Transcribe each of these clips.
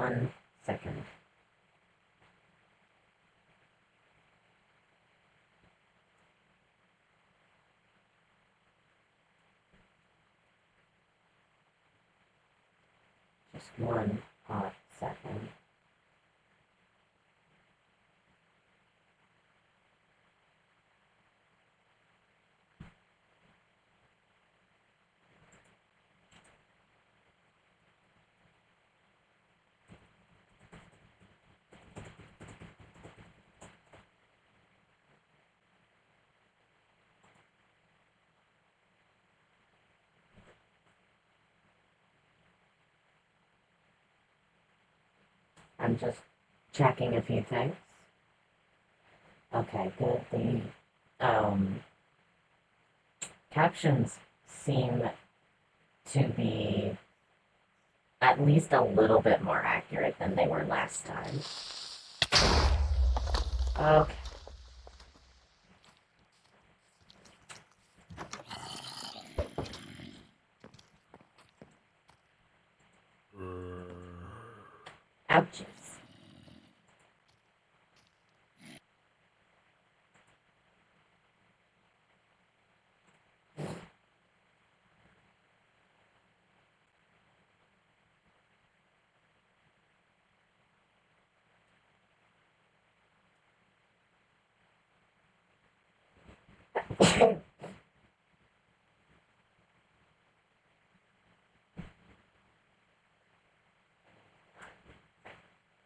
1 second. Just 1 hot second. I'm just checking a few things. Okay, good. The captions seem to be at least a little bit more accurate than they were last time. Okay. Ouches.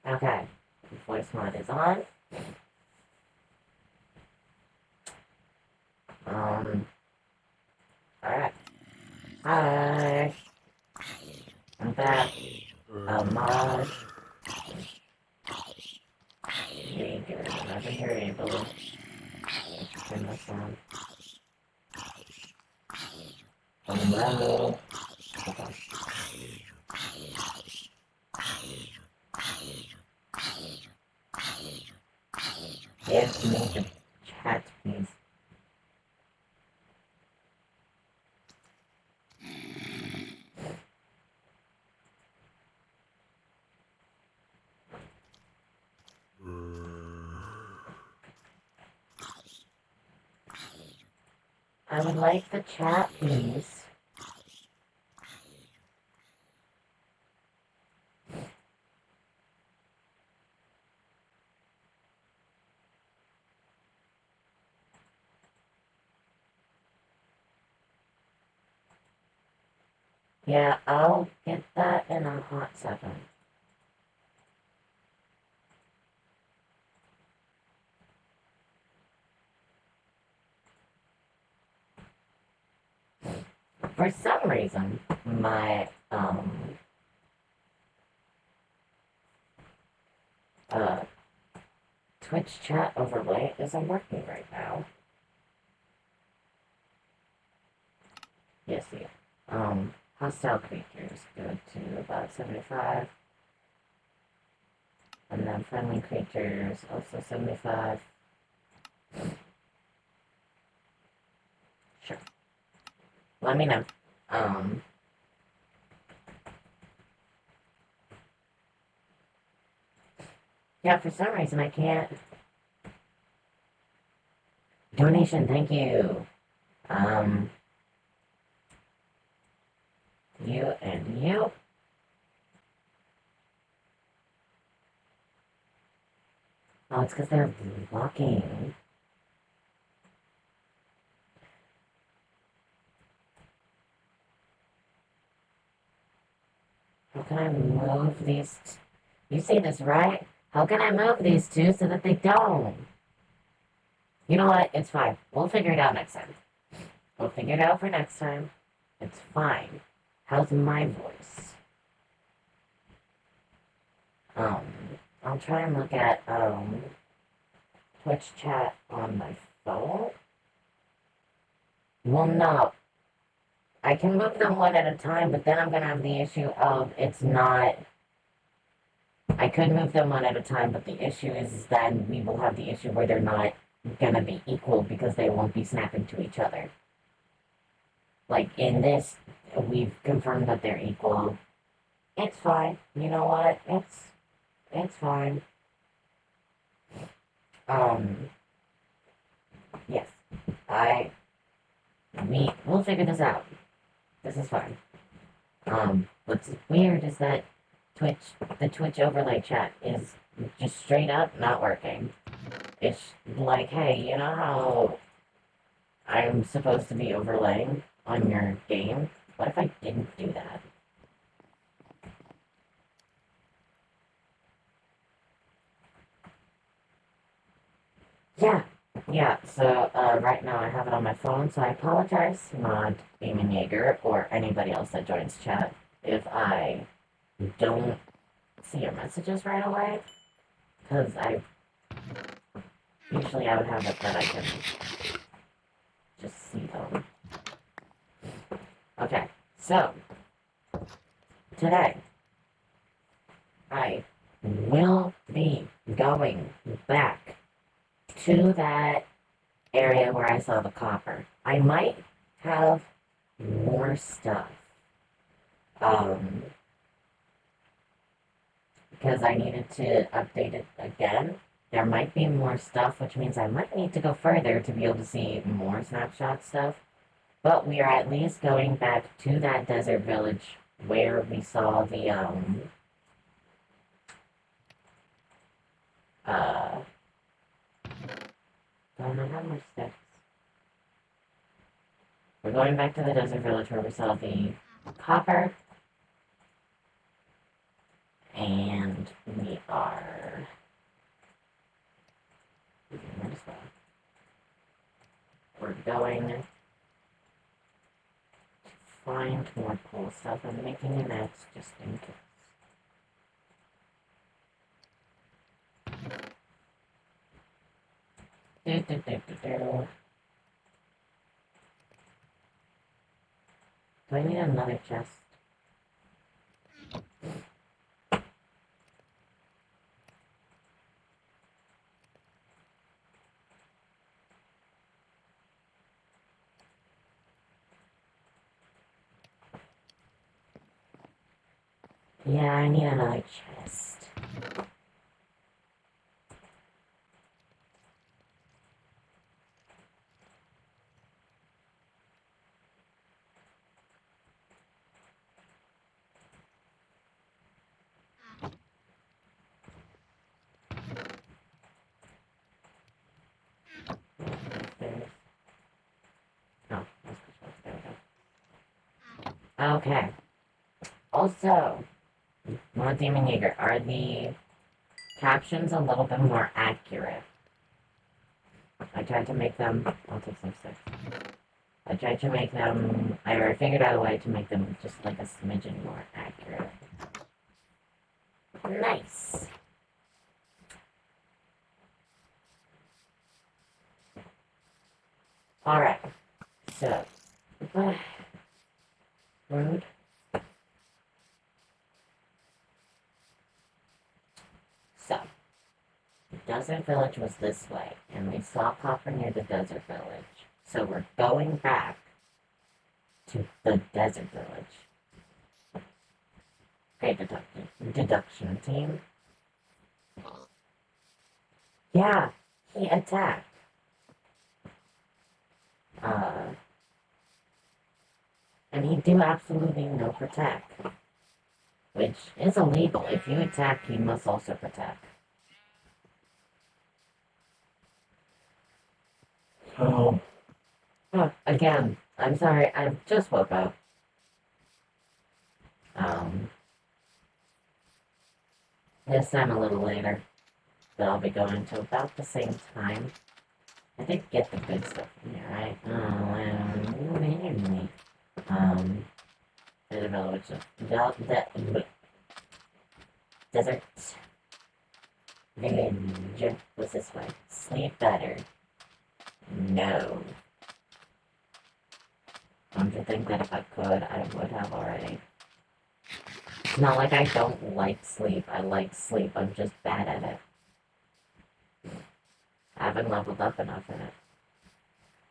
Okay, voice mod is on. Alright. Hi. I'm back. Mod. Major. I think you're able to turn this on. Hello. Okay. Yes, make a chat, please. I would like the chat, please. Yeah, I'll get that in a hot second. For some reason, my Twitch chat overlay isn't working right now. Yes, yeah. Hostile creatures go to about 75. And then friendly creatures also 75. Sure. Let me know. Yeah, for some reason I can't. Donation, thank you. You and you. Oh, it's because they're blocking. How can I move these? You see this, right? How can I move these two so that they don't? You know what? It's fine. We'll figure it out next time. We'll figure it out for next time. It's fine. How's my voice? I'll try and look at, Twitch chat on my phone. Well, no. I can move them one at a time, but then I'm gonna have the issue of it's not. I could move them one at a time, but the issue is then we will have the issue where they're not gonna be equal because they won't be snapping to each other. Like in this, we've confirmed that they're equal. It's fine. You know what? It's fine. Um, yes. I we'll figure this out. This is fine. What's weird is that the Twitch overlay chat is just straight up not working. It's like, hey, you know how I'm supposed to be overlaying on your game? What if I didn't do that? Yeah, yeah, so right now I have it on my phone, so I apologize, not Demon Jaeger or anybody else that joins chat, if I don't see your messages right away, because I usually I would have it that I can just see them. Okay, so today I will be going back to that area where I saw the copper. I might have more stuff. Because I needed to update it again. There might be more stuff, which means I might need to go further to be able to see more snapshot stuff. But we are at least going back to that desert village where we saw the don't know how much steps. We're going back to the desert village where we saw the copper. And we are we're going to find more cool stuff. I'm making an X just in case. Do I need another chest? Yeah, I need another chest. No, there we go. Okay. Also, Mod Demon Jaeger, are the captions a little bit more accurate? I tried to make them. I'll take some sticks. I tried to make them. I figured out a way to make them just like a smidgen more accurate. Nice. Alright. So. Rude. So. The desert village was this way, and we saw copper near the desert village. So we're going back to the desert village. Okay, deduction team. Yeah, he attacked. And he do absolutely no protect. Which is illegal. If you attack, you must also protect. Oh. Oh, again, I'm sorry, I just woke up. This time a little later. But I'll be going to about the same time. I did get the good stuff from here, right? The village desert village was this way. Sleep better. No. Don't you think that if I could, I would have already? It's not like I don't like sleep. I like sleep. I'm just bad at it. I haven't leveled up enough in it.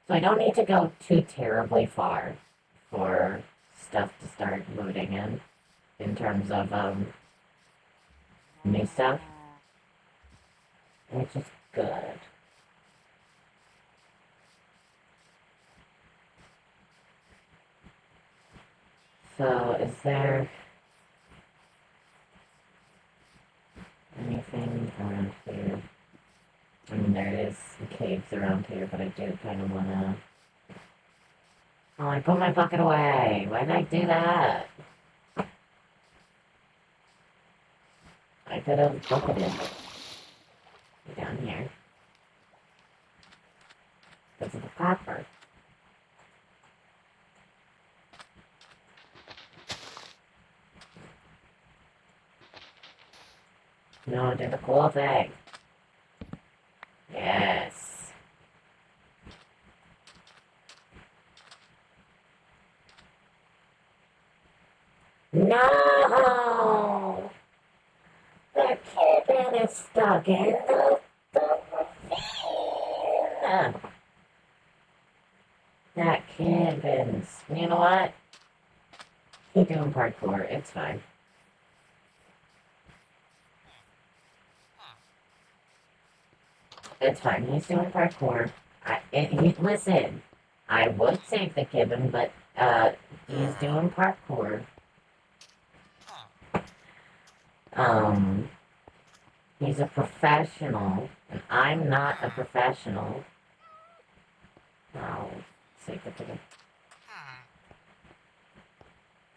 So I don't need to go too terribly far for stuff to start loading in. in terms of new stuff, which is good. So, is there anything around here? I mean, there is caves around here, but I do kind of want to... Oh, I put my bucket away. Why did I do that? I could have bucketed down here. Because of the copper. No, I did the cool thing. Yes. No! The cabin is stuck in the ravine. That cabin's... You know what? Keep doing parkour. It's fine. It's fine. He's doing parkour. Listen, I would save the kitten, but he's doing parkour. He's a professional, and I'm not a professional. Oh, save the kitten.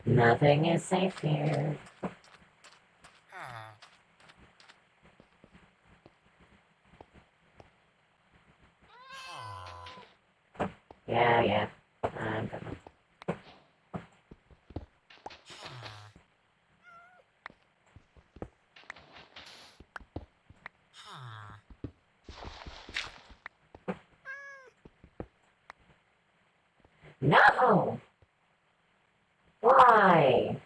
Nothing is safe here. Yeah. I'm coming. No! Why?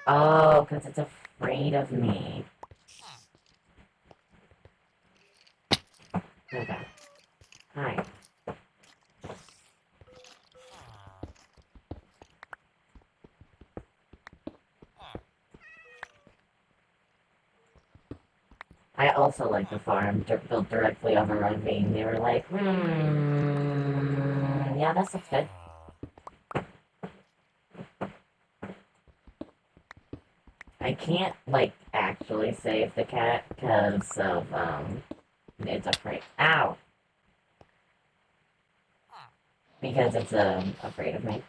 Oh, because it's afraid of me. Okay. Hi. I also like the farm built directly over a ravine. They were like, yeah, that looks good. I can't, like, actually save the cat because of, it's afraid. Ow! Because it's, afraid of me.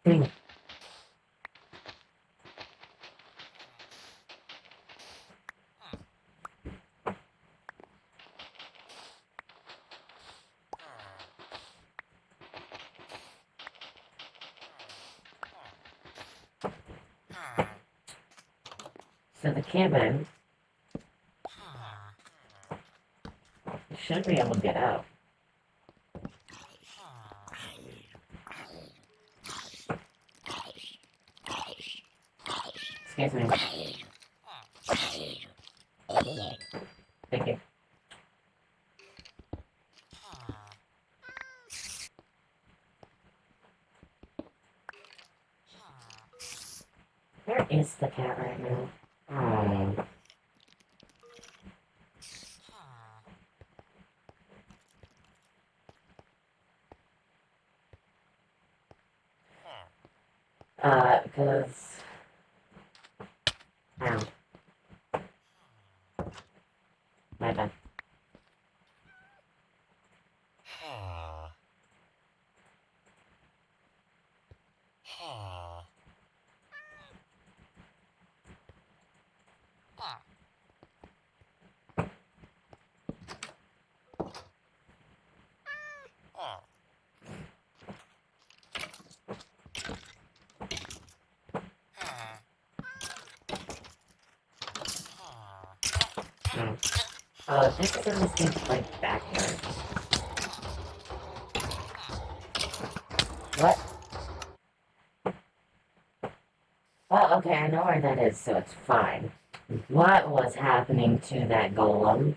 Dang. So the cabin should be able to get out. Excuse me. Thank you. Where is the cat right now? Oh. Because... Ow. My bad. Hmm. Oh, this is in this game's like backyard. What? Oh, okay, I know where that is, so it's fine. What was happening to that golem?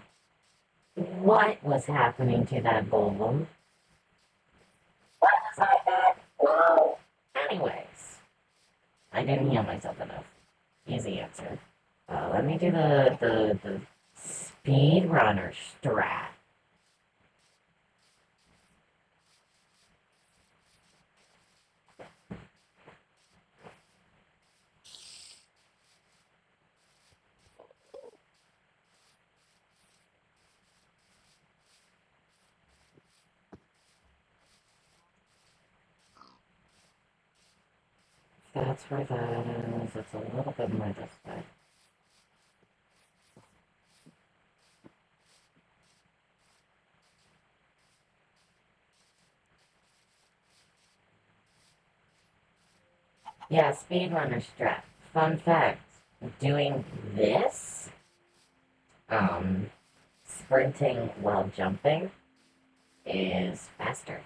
What was happening to that golem? What was I doing? Whoa! Anyways, I didn't heal myself enough. Easy answer. Let me do the speedrunner strat. That's where that is. It's a little bit more this way. Yeah, speedrunner strat. Fun fact, doing this, sprinting while jumping, is faster,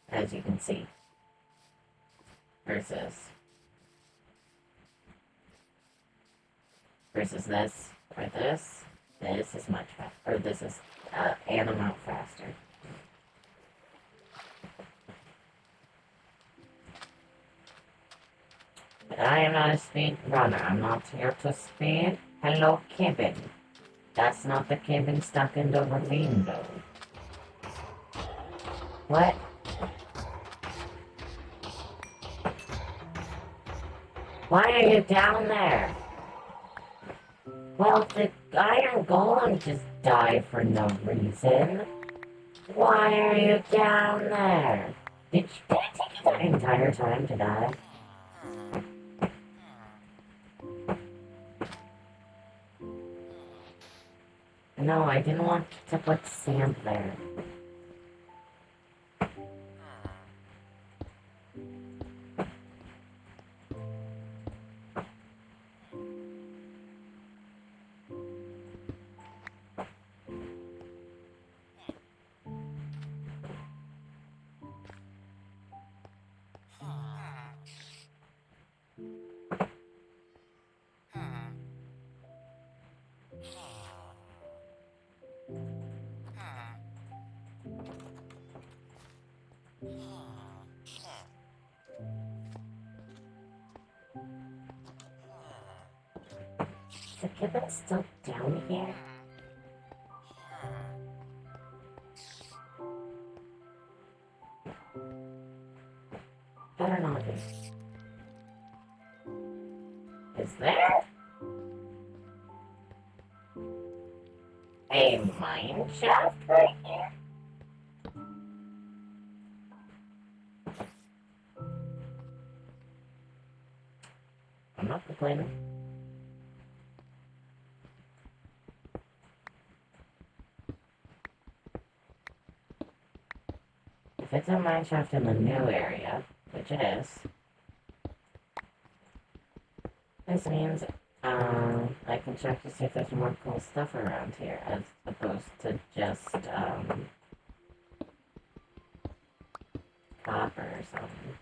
as you can see, versus this, or this. This is much faster, or this is an amount faster. But I am not a speed runner. I'm not here to speed. Hello, Kevin. That's not the Kevin stuck in the ravine, though. What? Why are you down there? Well, the iron golem just died for no reason. Why are you down there? Did it take you the entire time to die? No, I didn't want to put sand there. Is the kitten still down here? Better not be. Is there a mine shaft right here? I'm not complaining. If it's a mine shaft in the new area, which it is, this means I can check to see if there's more cool stuff around here, as opposed to just copper or something.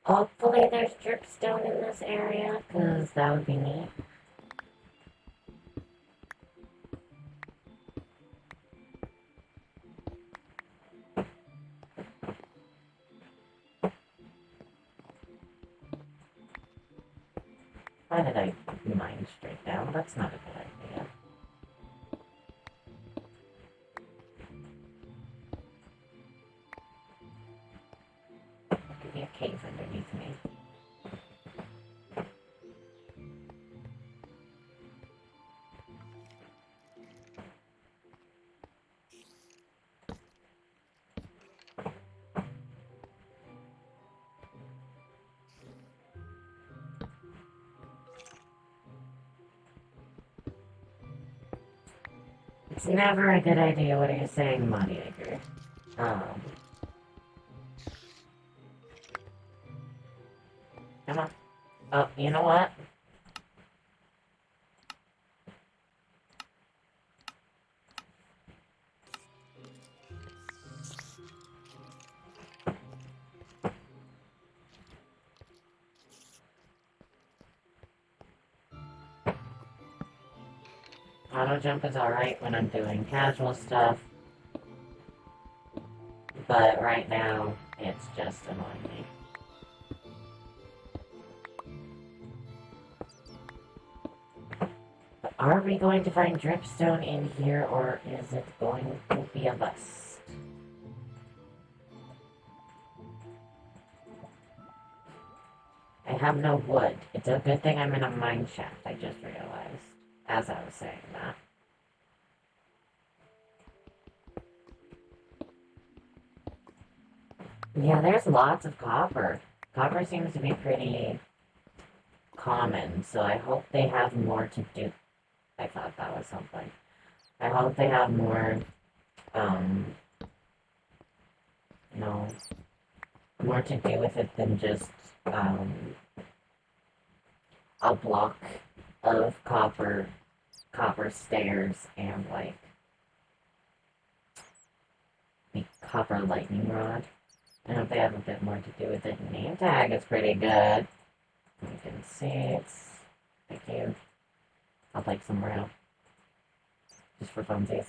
Hopefully there's dripstone in this area, because that would be neat. Why did I mine straight down? That's not a good idea. There could be a cave underneath me. It's never a good idea. What are you saying, Moneymaker? Come on. Oh, you know what? Auto jump is alright when I'm doing casual stuff, but right now, it's just annoying me. Are we going to find dripstone in here, or is it going to be a bust? I have no wood. It's a good thing I'm in a mine shaft, I just realized, as I was saying that. Yeah, there's lots of copper. Copper seems to be pretty common, so I hope they have more to do. I thought that was something. I hope they have more, you know, more to do with it than just, a block of copper stairs and, like, the copper lightning rod. I hope they have a bit more to do with it. Name tag is pretty good. You can see it's... Thank you. I'll take some more out. Just for funsies.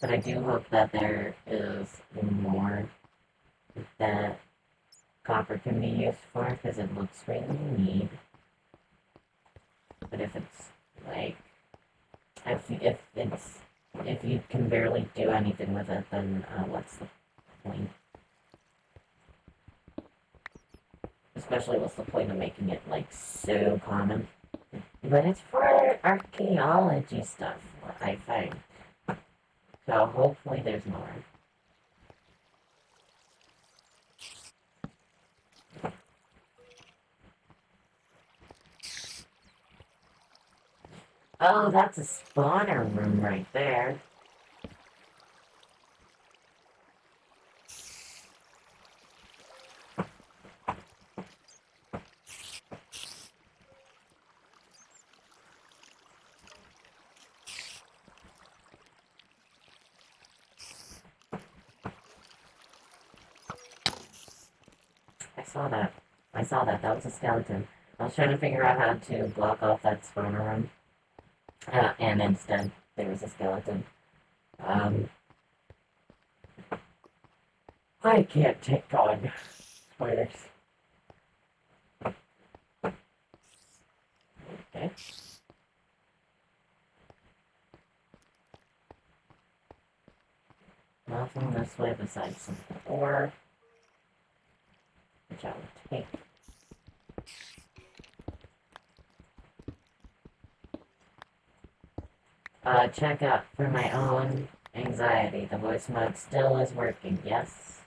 But I do hope that there is more that copper can be used for, because it looks really neat. But if it's, like... If you can barely do anything with it, then what's the point? Especially what's the point of making it, like, so common? But it's for archaeology stuff, I think. So hopefully there's more. Oh, that's a spawner room right there. I saw that. That was a skeleton. I was trying to figure out how to block off that spawner room. And instead, there was a skeleton. I can't take on spiders. Okay. Nothing this way besides some ore, which I will take. Check out for my own anxiety. The voice mode still is working, yes?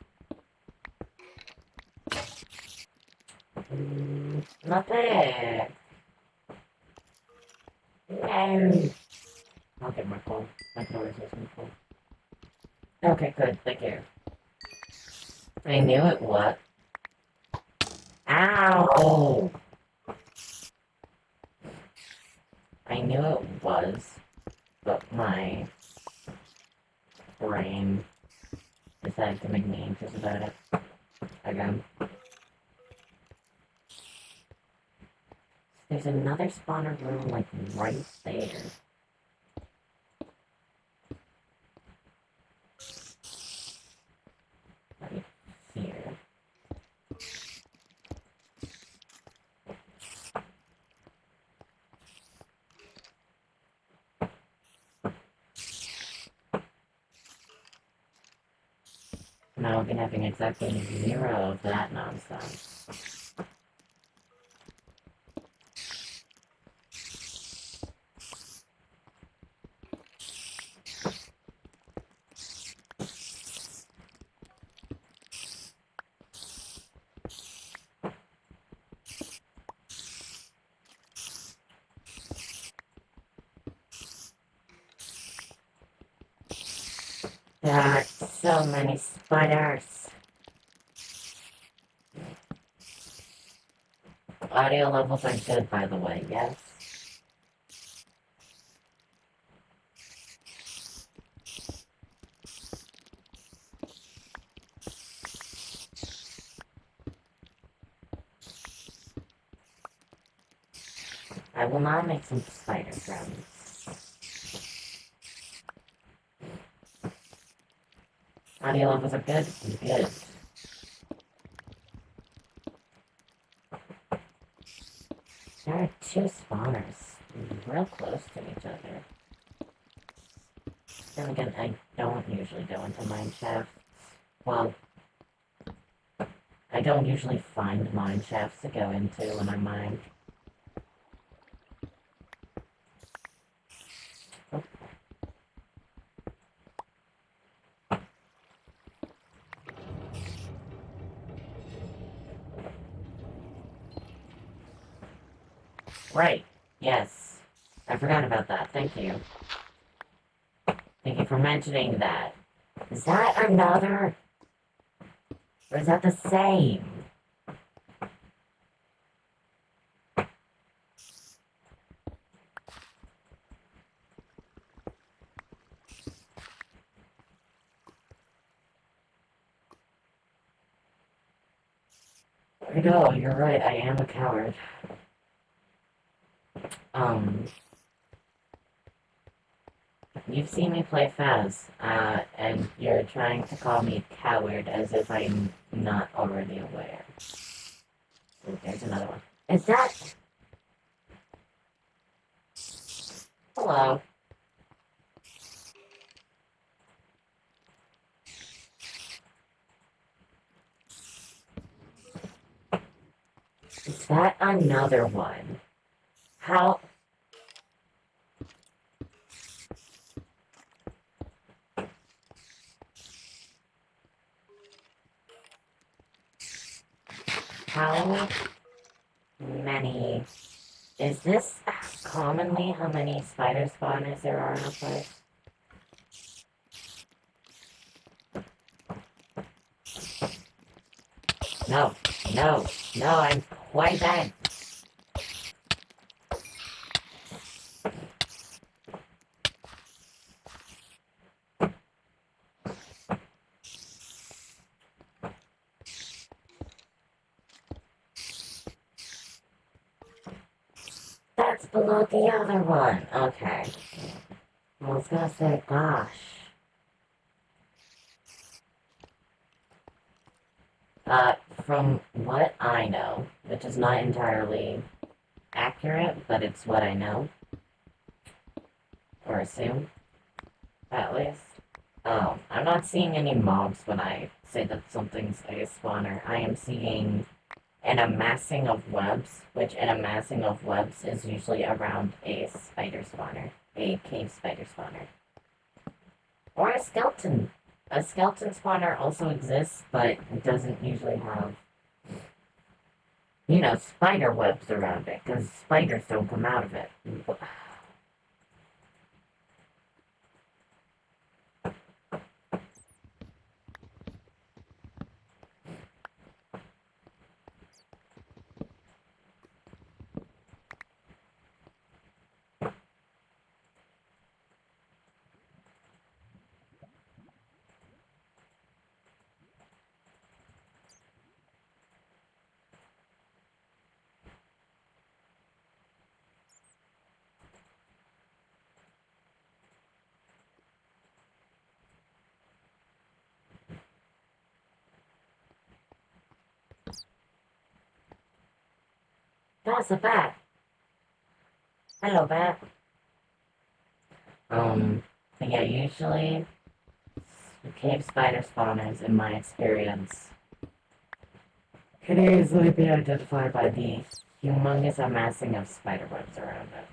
Not bad. No. I'll get my phone. My door is my phone. Okay, good. Thank you. I knew it was. Ow! I knew it was, but my brain decided to make me anxious about it. Again. There's another spawner room, like, right there. Right here. Now I've been having exactly 0 of that nonsense. There are so many spiders. Audio levels are good, by the way, yes. I will now make some spider drums. Audio levels are good? Good. There are two spawners real close to each other. Then again, I don't usually go into mine shafts. Well, I don't usually find mine shafts to go into when I mine. Oh. Right, yes. I forgot about that, thank you. Thank you for mentioning that. Is that another? Or is that the same? No, you're right, I am a coward. You've seen me play Faz, and you're trying to call me a coward as if I'm not already aware. Ooh, there's another one. Is that... Hello. Is that another one? How... How many... Is this commonly how many spider spawners there are in a place? No, no, no, I'm quite dead. That's below the other one. Okay. I was gonna say, gosh. From what I know, which is not entirely accurate, but it's what I know, or assume, at least. Oh, I'm not seeing any mobs when I say that something's a spawner. I am seeing an amassing of webs, which an amassing of webs is usually around a spider spawner, a cave spider spawner. Or a skeleton. A skeleton spawner also exists, but it doesn't usually have, you know, spider webs around it, because spiders don't come out of it. That's a bat. Hello, bat. But yeah, usually cave spider spawners, in my experience, can easily be identified by the humongous amassing of spider webs around it.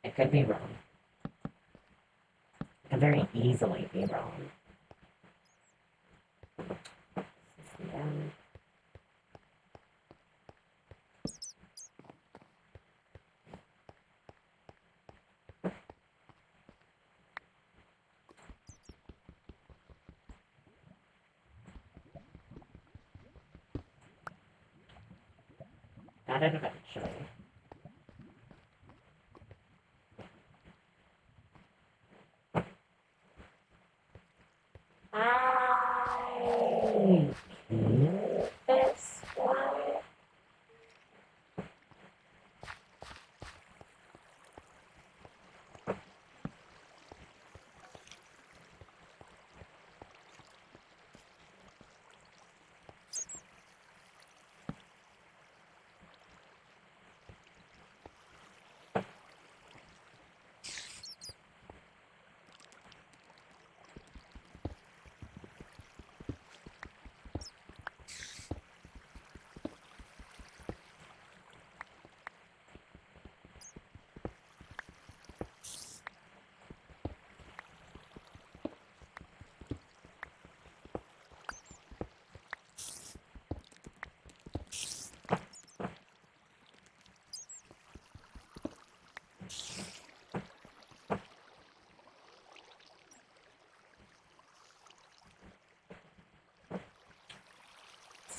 It could be wrong. It could very easily be wrong. Yeah. Not it eventually. I keep this one.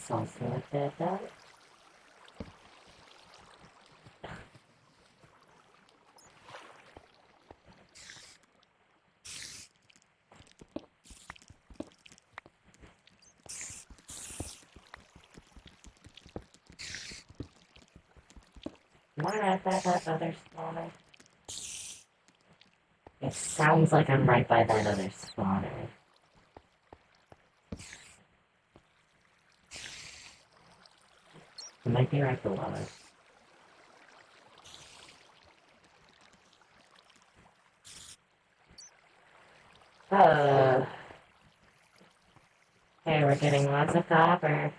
Something like that. Why not that other spawner? It sounds like I'm right by that other spawner. It might be right below it. Okay, we're getting lots of copper.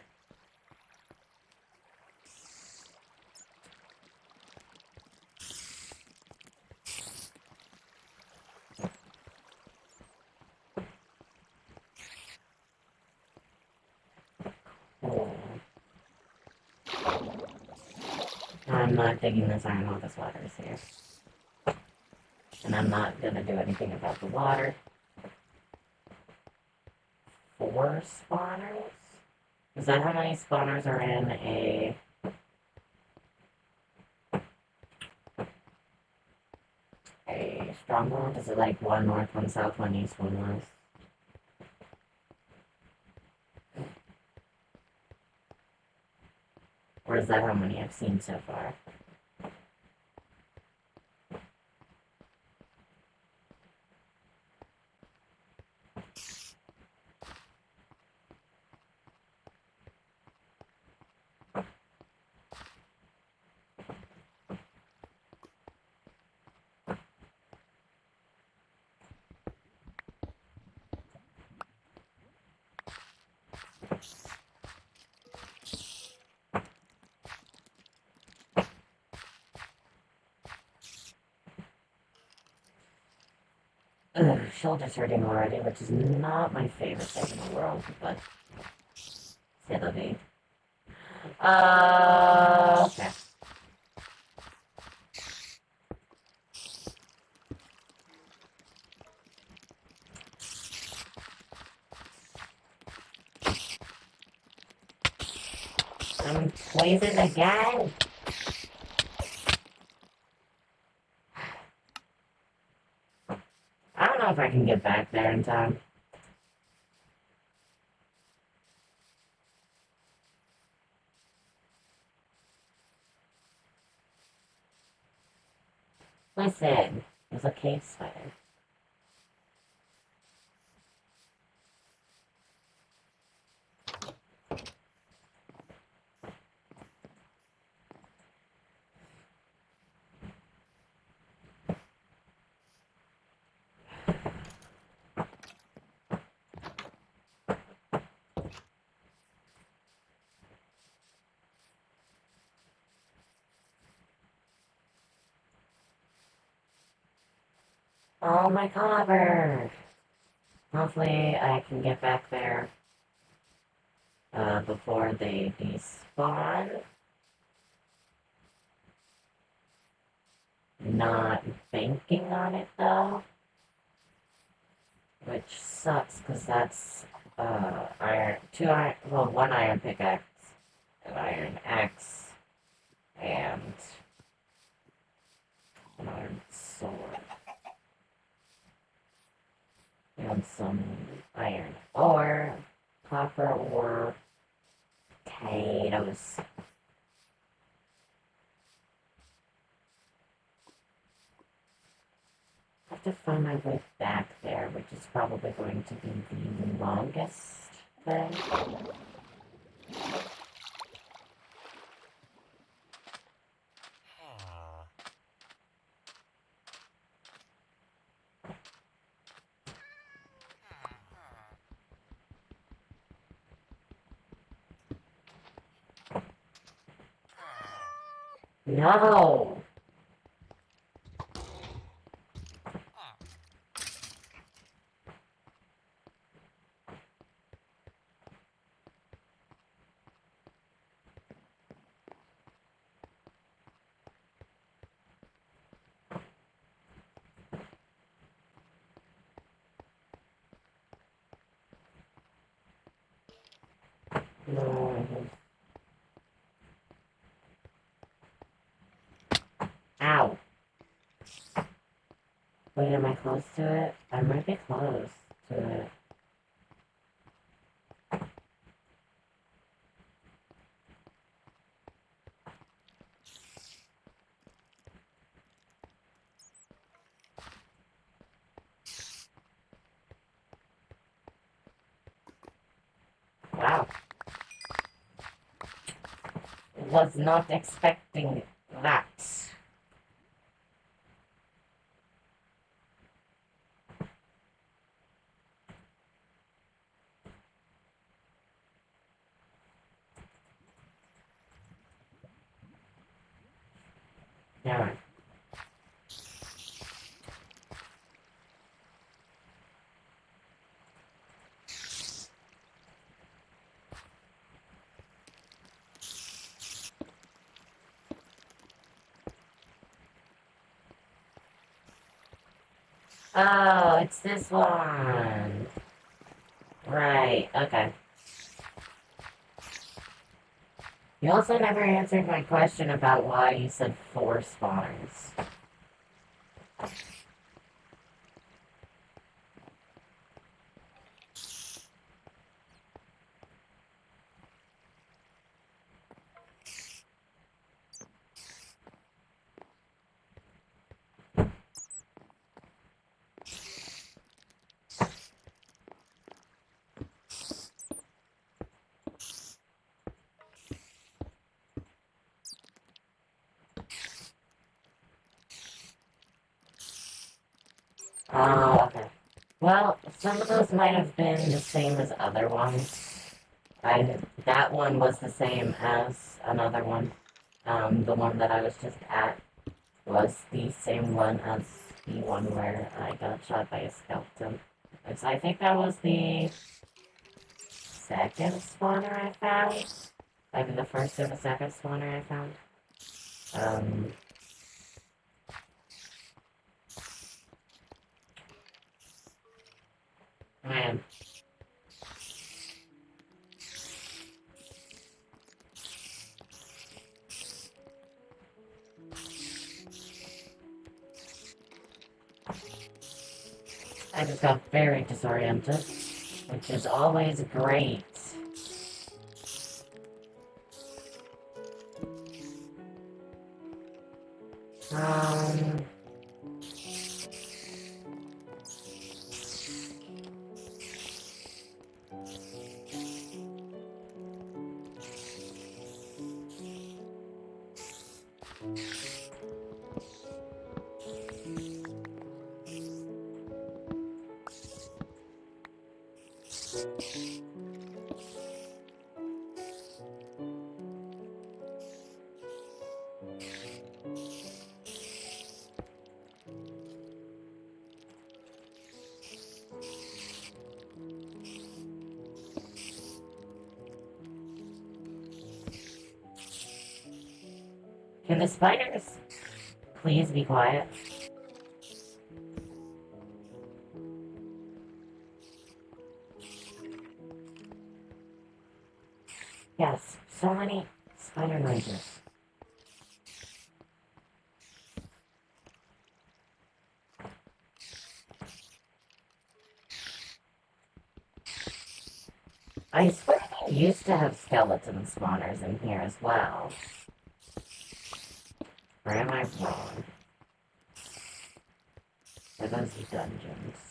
I'm not digging this iron while this water is here. And I'm not gonna do anything about the water. 4 spawners? Is that how many spawners are in a stronghold? Is it like 1 north, 1 south, 1 east, 1 west? Or is that how many I've seen so far? Ugh, shoulder's hurting already, which is not my favorite thing in the world, but it'll be. Okay. I'm poisoned again. I don't know if I can get back there in time. Listen, there's a cave spider. Oh my copper! Hopefully I can get back there before they despawn. Not banking on it though. Which sucks because that's iron, 2 iron, well, 1 iron pickaxe, an iron axe, and an iron sword. And some iron ore, copper ore, potatoes. I have to find my way back there, which is probably going to be the longest thing. No! No. Ow! Wait, am I close to it? I might be close to it. Wow. Was not expecting that. Never. Oh, it's this one. Right, okay. You also never answered my question about why you said 4 spawners. Oh, okay. Well, some of those might have been the same as other ones. That one was the same as another one. The one that I was just at was the same one as the one where I got shot by a skeleton. I think that was the second spawner I found. Either the first or the second spawner I found. Um, man. I just got very disoriented, which is always great. Um, can the spiders please be quiet? Yes, so many spider noises. I swear they used to have skeleton spawners in here as well. Or am I wrong? Are those dungeons?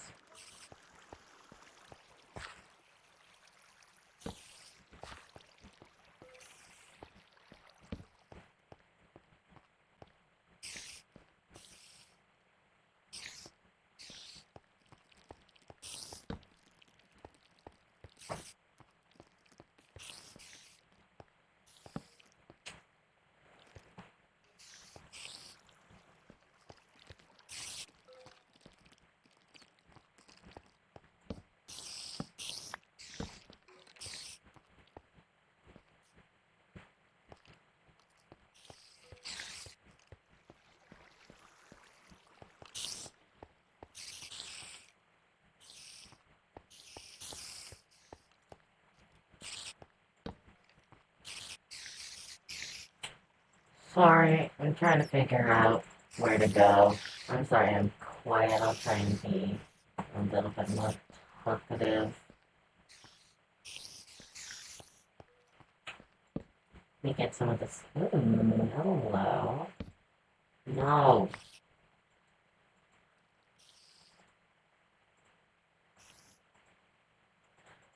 Sorry, I'm trying to figure out where to go. I'm sorry, I'm quiet. I'll try and be a little bit more talkative. Let me get some of this. Ooh, hello. No.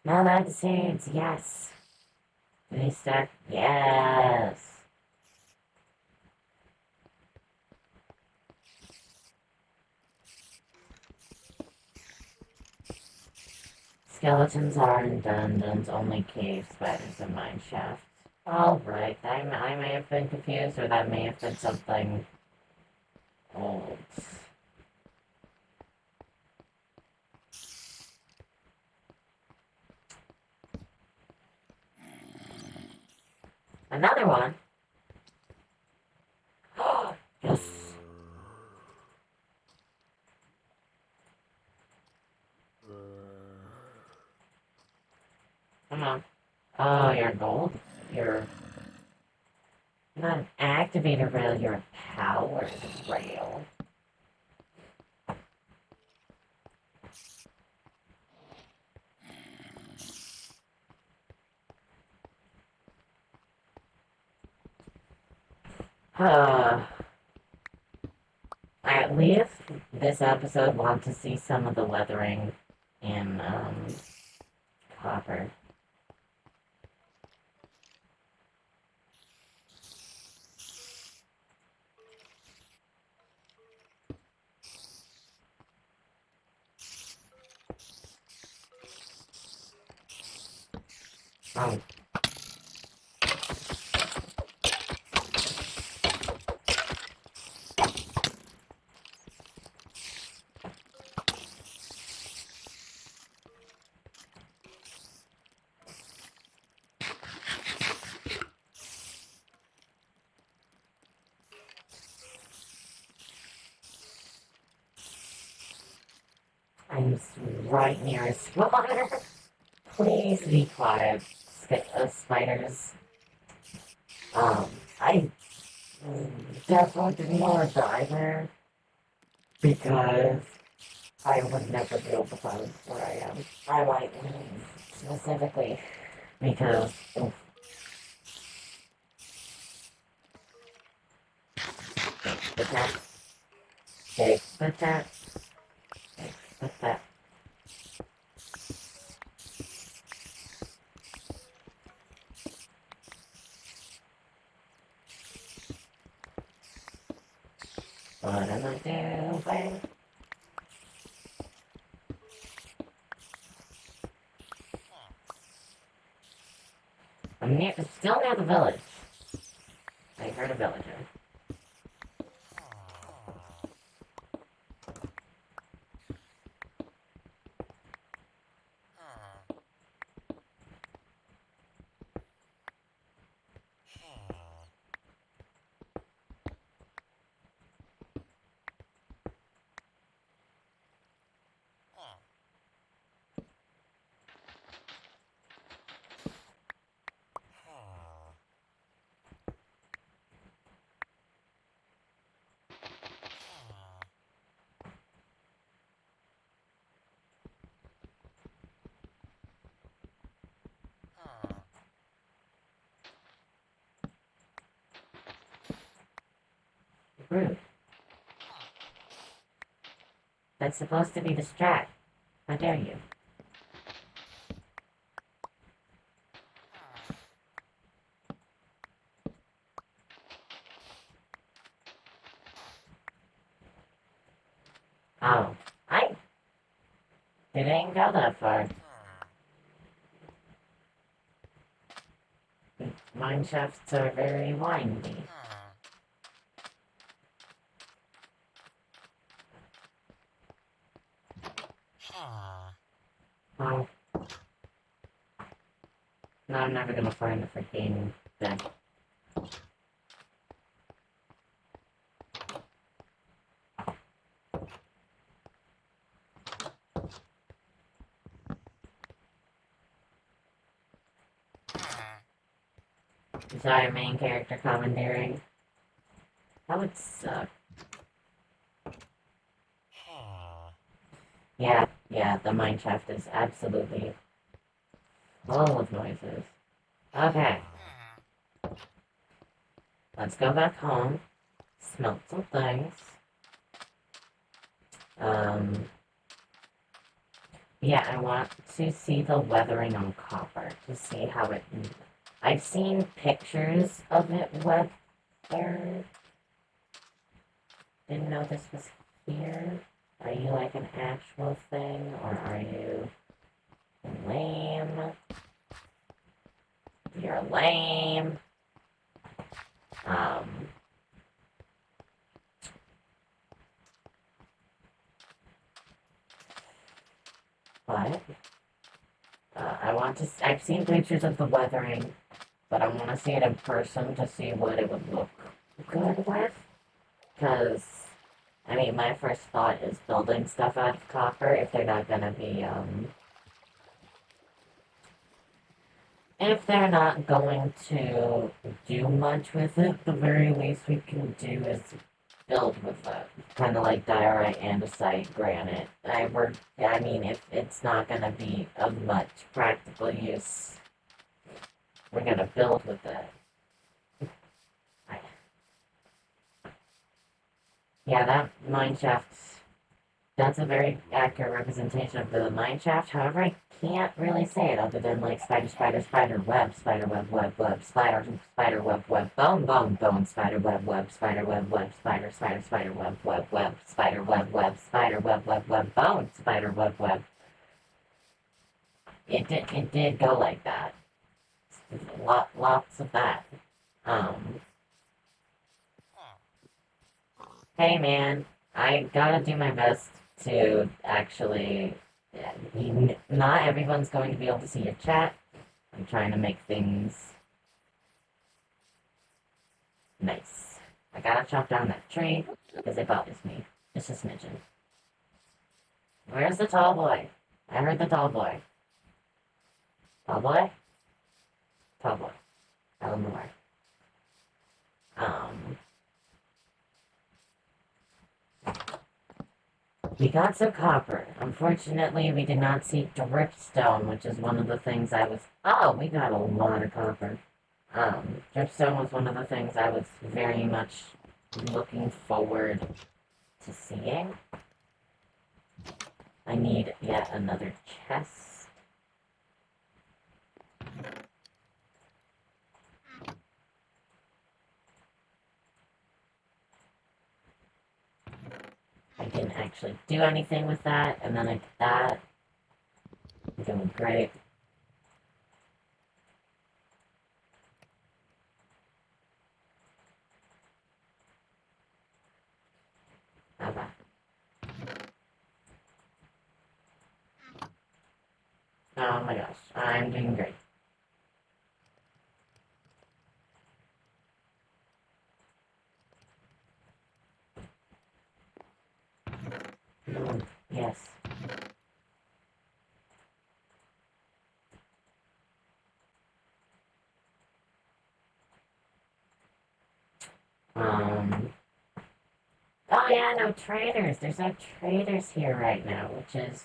No, that's seeds, yes. They start, yes. Skeletons are in dungeons, only cave spiders and mine shafts. Alright, I may have been confused, or that may have been something old. Another one? Yes. Come on. Oh, you're gold? You're not an activator rail, you're a powered rail. I at least this episode want to see some of the weathering in copper. Oh. I'm right near a spawner. Please be quiet, spiders. I definitely didn't want to die there because I would never be able to find where I am. I like specifically because the cat, the cat, the cat. What am I doing? Still near the village. I heard a villager. rude. That's supposed to be distract. How dare you? Oh, I didn't go that far. Mine shafts are very windy. Oh. No, I'm never gonna find the freaking thing. Sorry, main character commentating. That would suck. Yeah, the mineshaft is absolutely full of noises. Okay, let's go back home, smelt some things. Yeah, I want to see the weathering on copper, to see how it... I've seen pictures of it weathered. Didn't know this was here. Are you like an actual thing, or are you lame? You're lame. But I want to. I've seen pictures of the weathering, but I want to see it in person to see what it would look good with. Because, I mean, my first thought is building stuff out of copper if they're not gonna be, if they're not going to do much with it, the very least we can do is build with it. Kind of like diorite, andesite, granite. I mean, if it's not gonna be of much practical use, we're gonna build with it. Yeah, that mine shaft, that's a very accurate representation of the mine shaft. However, I can't really say it other than like spider, spider, spider, web, web, web, spider, spider, web, bone, bone, bone, spider, web, spider, web, spider, spider, spider, web, spider, web, spider, web, bone, spider, web. It did go like that. Lots of that. Hey man, I gotta do my best to actually. Not everyone's going to be able to see your chat. I'm trying to make things nice. I gotta chop down that tree because it bothers me. It's a smidgen. Where's the tall boy? I heard the tall boy. Tall boy? Tall boy. Tell him more. We got some copper. Unfortunately, we did not see dripstone, which is one of the things I was... Oh, we got a lot of copper. Dripstone was one of the things I was very much looking forward to seeing. I need yet another chest. I didn't actually do anything with that, and then I did that. I'm doing great. Okay. Oh my gosh, I'm doing great. Yes. Oh yeah, no traders. There's no traders here right now, which is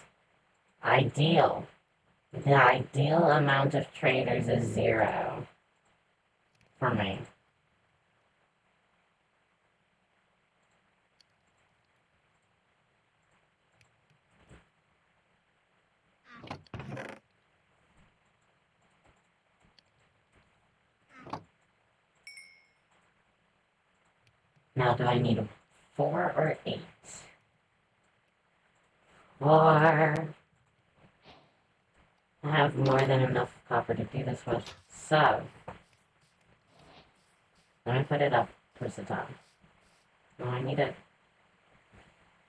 ideal. The ideal amount of traders is 0 for me. Now, do I need 4 or 8? 4. I have more than enough copper to do this with. So, let me put it up towards the top. No, I need it.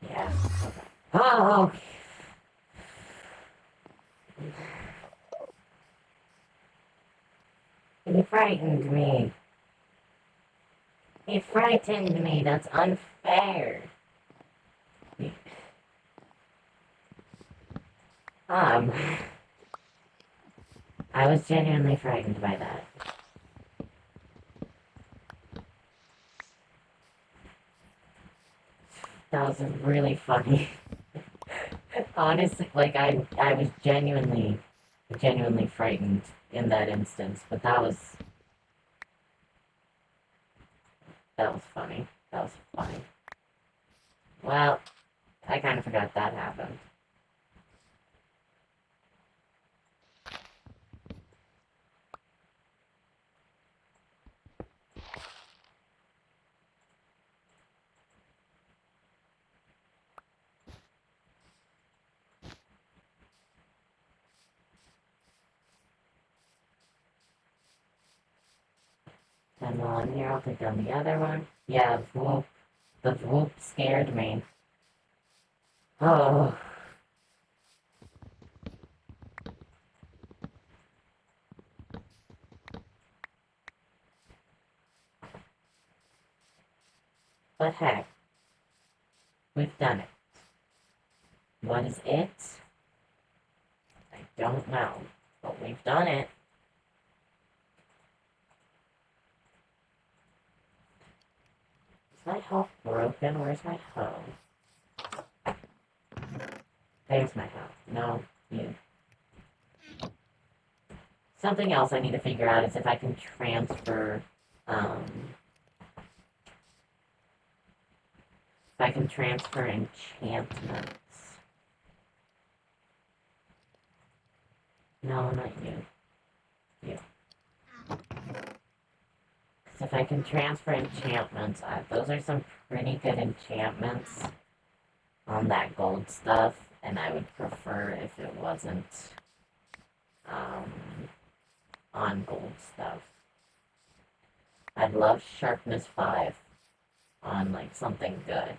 Yeah, okay. Oh! He frightened me. He frightened me. That's unfair. Um, I was genuinely frightened by that. That was really funny. Honestly, like I was genuinely frightened in that instance, but that was funny. That was funny. Well, I kind of forgot that happened. And while I'm here, I'll take down the other one. Yeah, the whoop scared me. Oh. But heck, we've done it. What is it? I don't know, but we've done it. Is my health broken? Where's my hoe? There's my hoe. No, you. Something else I need to figure out is if I can transfer, enchantments. No, not you. You. Because if I can transfer enchantments, those are some pretty good enchantments on that gold stuff, and I would prefer if it wasn't, on gold stuff. I'd love sharpness 5 on, like, something good.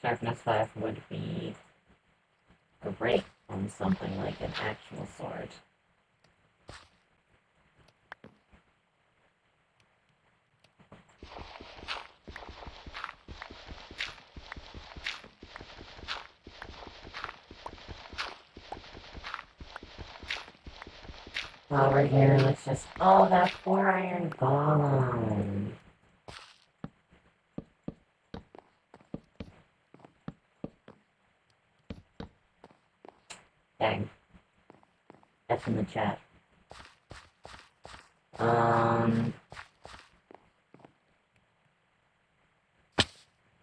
Sharpness 5 would be great on something like an actual sword. While we're here, let's just... Oh, that 4 iron golem! Dang. That's in the chat.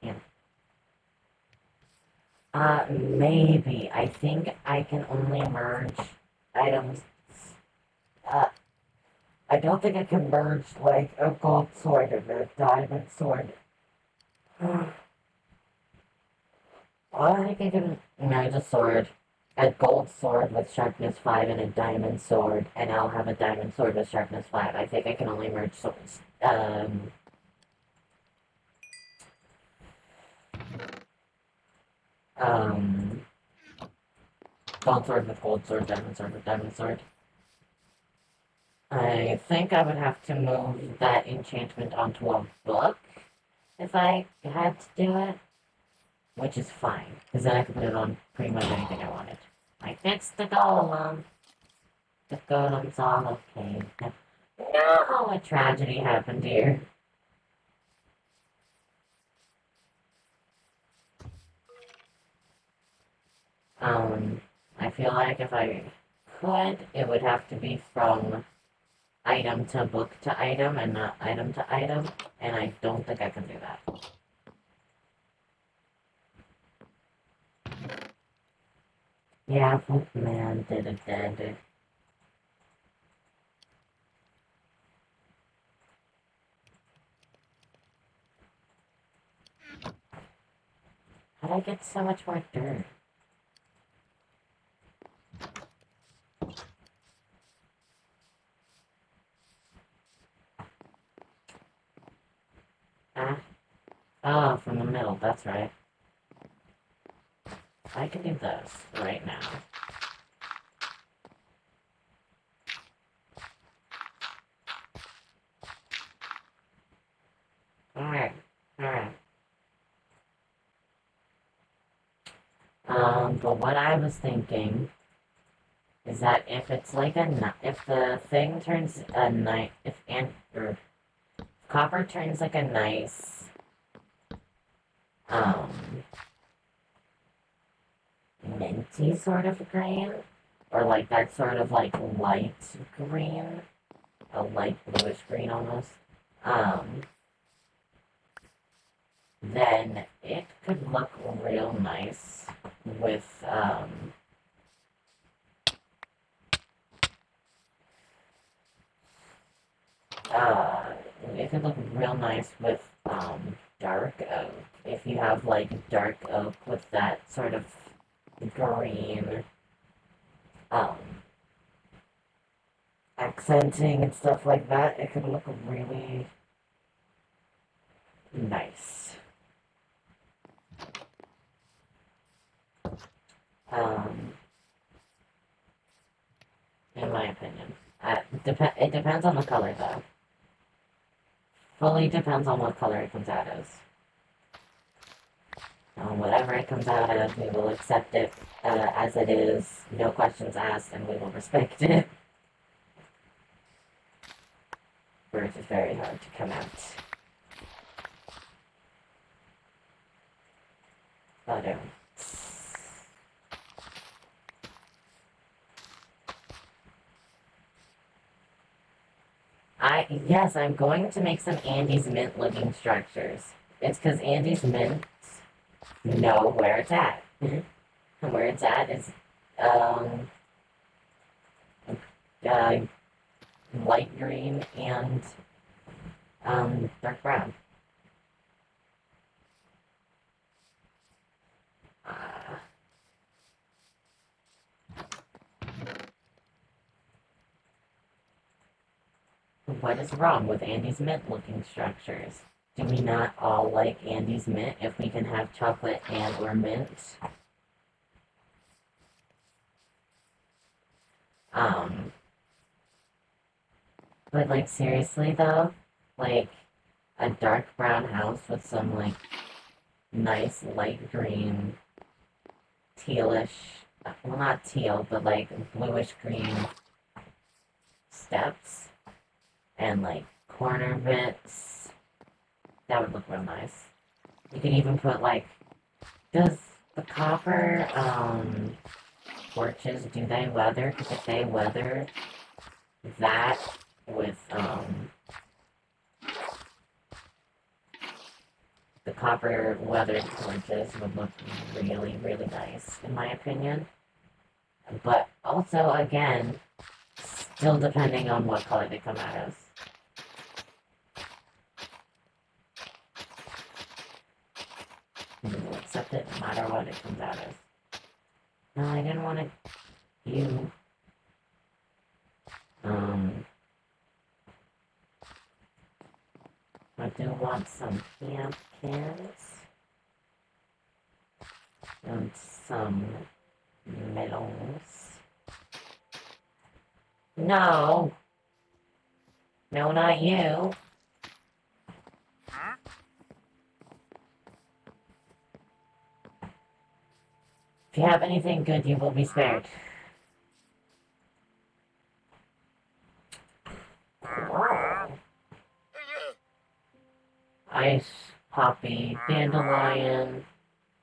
Yeah. Maybe. I think I can only merge items. I don't think I can merge, like, a gold sword and a diamond sword. I think I can merge a sword. A gold sword with sharpness 5 and a diamond sword, and I'll have a diamond sword with sharpness 5. I think I can only merge swords. Gold sword with gold sword, diamond sword with diamond sword. I think I would have to move that enchantment onto a book if I had to do it, which is fine, because then I could put it on pretty much anything I wanted. I fixed the golem. The golem's all okay. No, a tragedy happened here. I feel like if I could, it would have to be from item to book to item and not item to item, and I don't think I can do that. Yeah, man, did it dead. How'd I get so much more dirt? Ah. Oh, from the middle, that's right. I can do this right now. Alright, alright. But what I was thinking is that if it's like if the thing turns a nice, or copper turns like a nice, minty sort of green, or like that sort of like light green, a light bluish green almost, then it could look real nice with, it could look real nice with, dark oak. If you have like dark oak with that sort of green, um, accenting and stuff like that, it could look really nice. Um, in my opinion. It depends on the color though. Fully depends on what color it comes out as. Whatever it comes out as, we will accept it as it is, no questions asked, and we will respect it. Which is very hard to come out. But, yes, I'm going to make some Andy's Mint looking structures. It's because Andy's Mint know where it's at. And where it's at is, uh, light green and, dark brown. What is wrong with Andy's Mint looking structures? Do we not all like Andy's Mint if we can have chocolate and or mint? Um, but like seriously though, like a dark brown house with some like nice light green, tealish, well not teal, but like bluish green steps and like corner bits. That would look real nice. You could even put like, does the copper porches, do they weather? Because if they weather that with the copper weathered porches would look really, really nice in my opinion. But also again, still depending on what color they come out as. We'll accept it no matter what it comes out as. No, I didn't want to you. I do want some pumpkins and some melons. No! No, not you! If you have anything good, you will be spared. Wow. Ice, poppy, dandelion,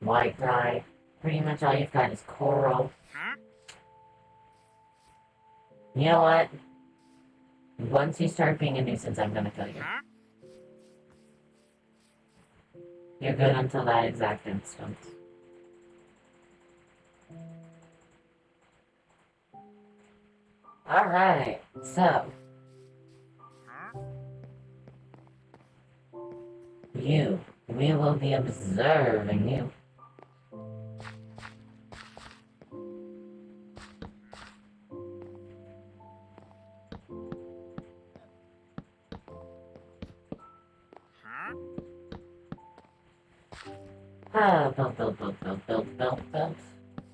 white rye. Pretty much all you've got is coral. You know what? Once you start being a nuisance, I'm gonna kill you. You're good until that exact instant. Alright, so. We will be observing you.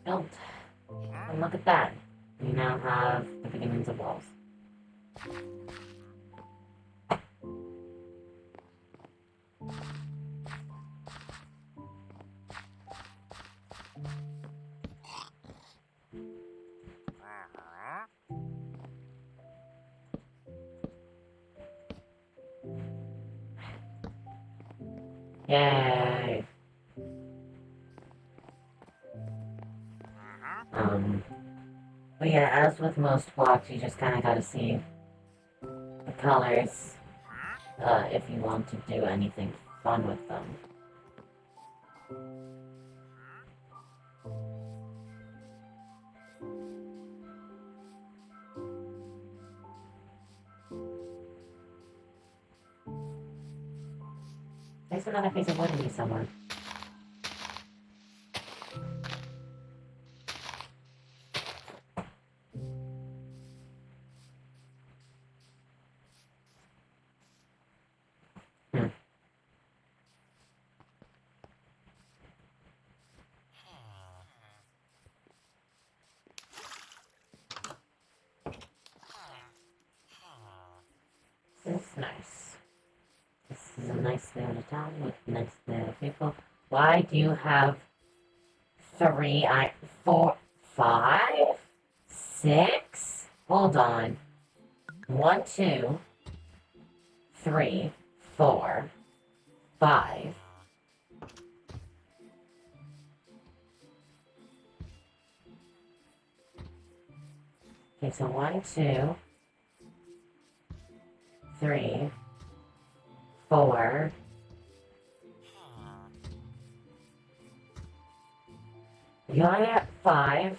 Build. And look at that. We now have the beginnings of walls. Yay! But yeah, as with most blocks, you just kind of gotta see the colors if you want to do anything fun with them. There's another piece of wood in you somewhere. This is nice. This is a nice little town with nice little people. Why do you have 4, 5, 6? Hold on. 1, 2, 3, 4, 5. Okay, so 1, 2, 3, 4. You either have 5.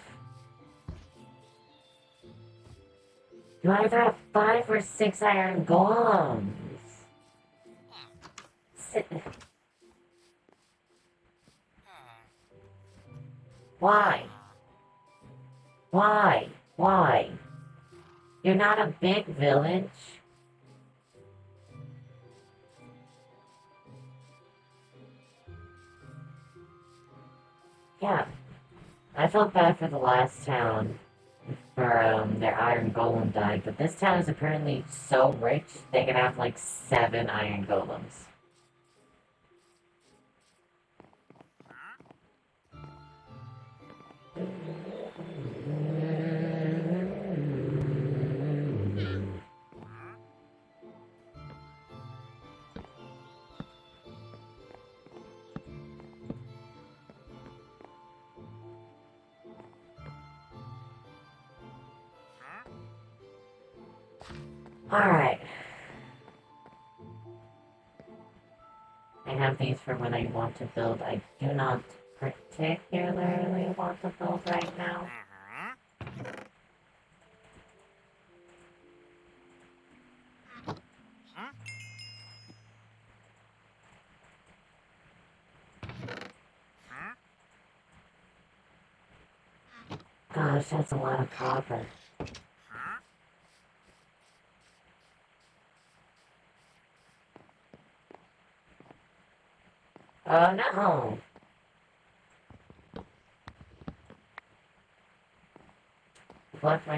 You either have 5 or 6 iron golems. Why? Why? Why? You're not a big village. Yeah. I felt bad for the last town for their iron golem died, but this town is apparently so rich they can have like 7 iron golems. Alright. I have these for when I want to build. I do not particularly want to build right now. Gosh, that's a lot of copper. Oh no! Blocked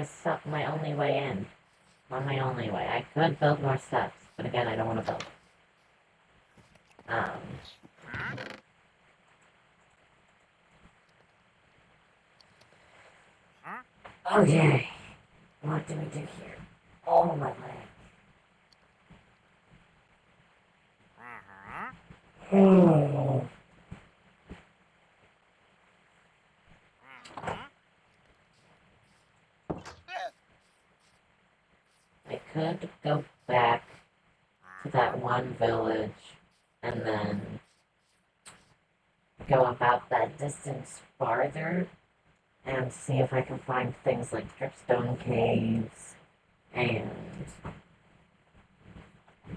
my only way in. Not my only way. I could build more steps, but again, I don't want to build. Okay. What do we do here? Oh, my leg. I could go back to that one village and then go about that distance farther and see if I can find things like dripstone caves and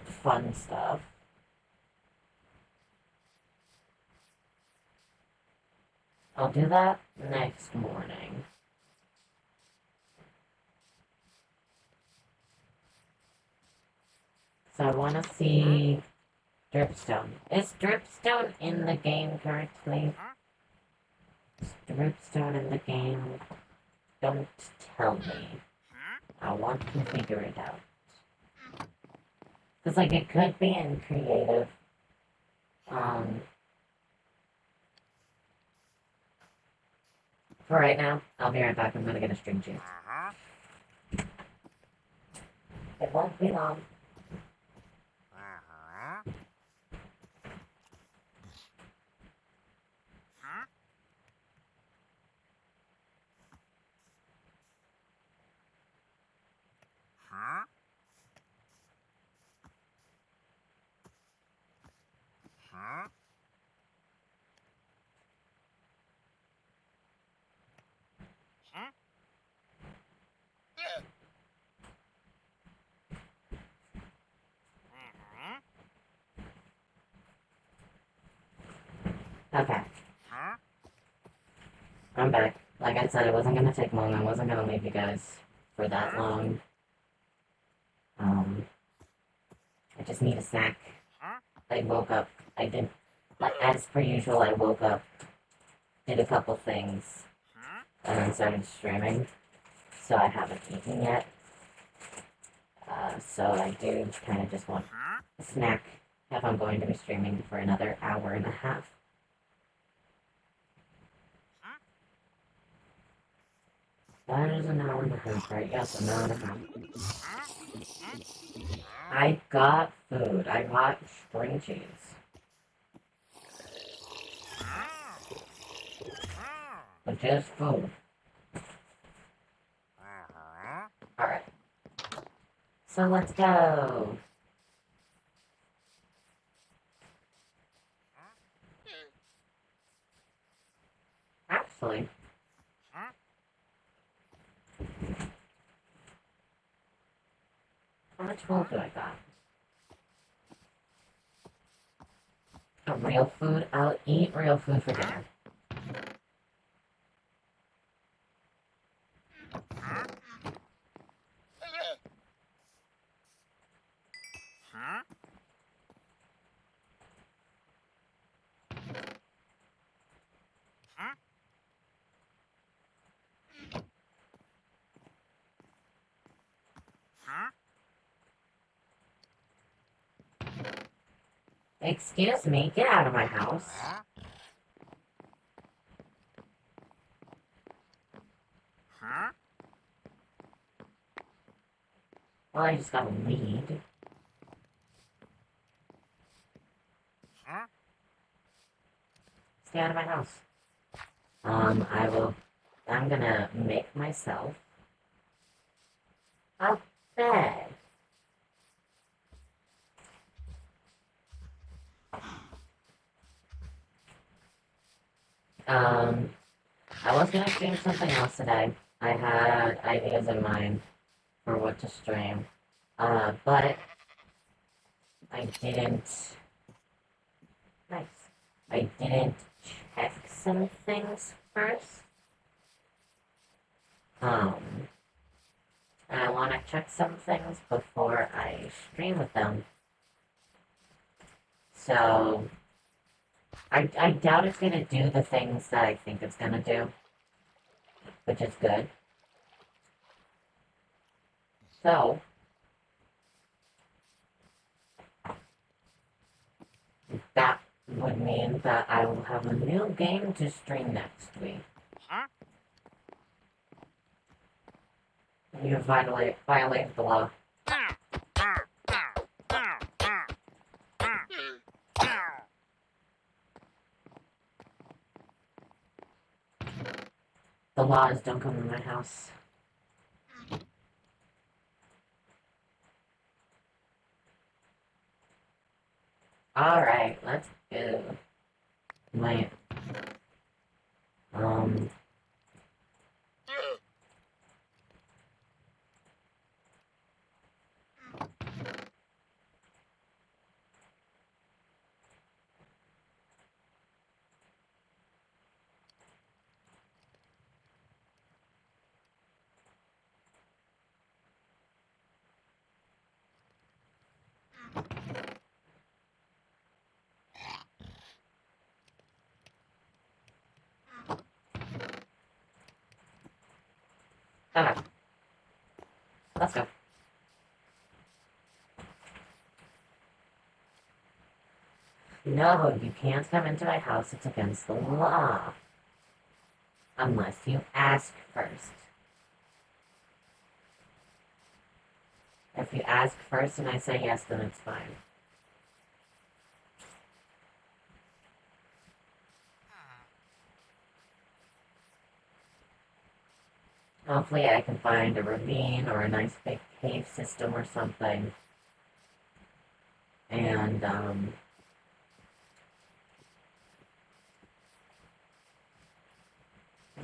fun stuff. I'll do that next morning. So I want to see dripstone. Is dripstone in the game currently? Is dripstone in the game? Don't tell me. I want to figure it out. Because, like, it could be in creative. For right now, I'll be right back. I'm gonna get a string cheese. It won't be long. Okay. I'm back. Like I said, it wasn't gonna take long. I wasn't gonna leave you guys for that long. I just need a snack. I woke up. I did, like, as per usual, I woke up, did a couple things, and then started streaming. So I haven't eaten yet. So I do kind of just want a snack if I'm going to be streaming for another hour and a half. That is an hour and a half, right? Yes, an hour and a half. I got food. I got string cheese. Which is food. Alright. So let's go. Actually, how much wool do I got? A real food? I'll eat real food for dinner. Excuse me, get out of my house. Well, I just got a lead. Stay out of my house. I'm gonna make myself a bed. I was gonna stream something else today. I had ideas in mind for what to stream. But I didn't. Nice. I didn't check some things first. And I want to check some things before I stream with them. So, I doubt it's gonna do the things that I think it's gonna do, which is good. So, that would mean that I will have a new game to stream next week. You violated the law. The law is don't come to my house. Alright, let's go. My, um, okay, let's go. No, you can't come into my house. It's against the law. Unless you ask first. If you ask first and I say yes, then it's fine. Hopefully I can find a ravine or a nice big cave system or something. And,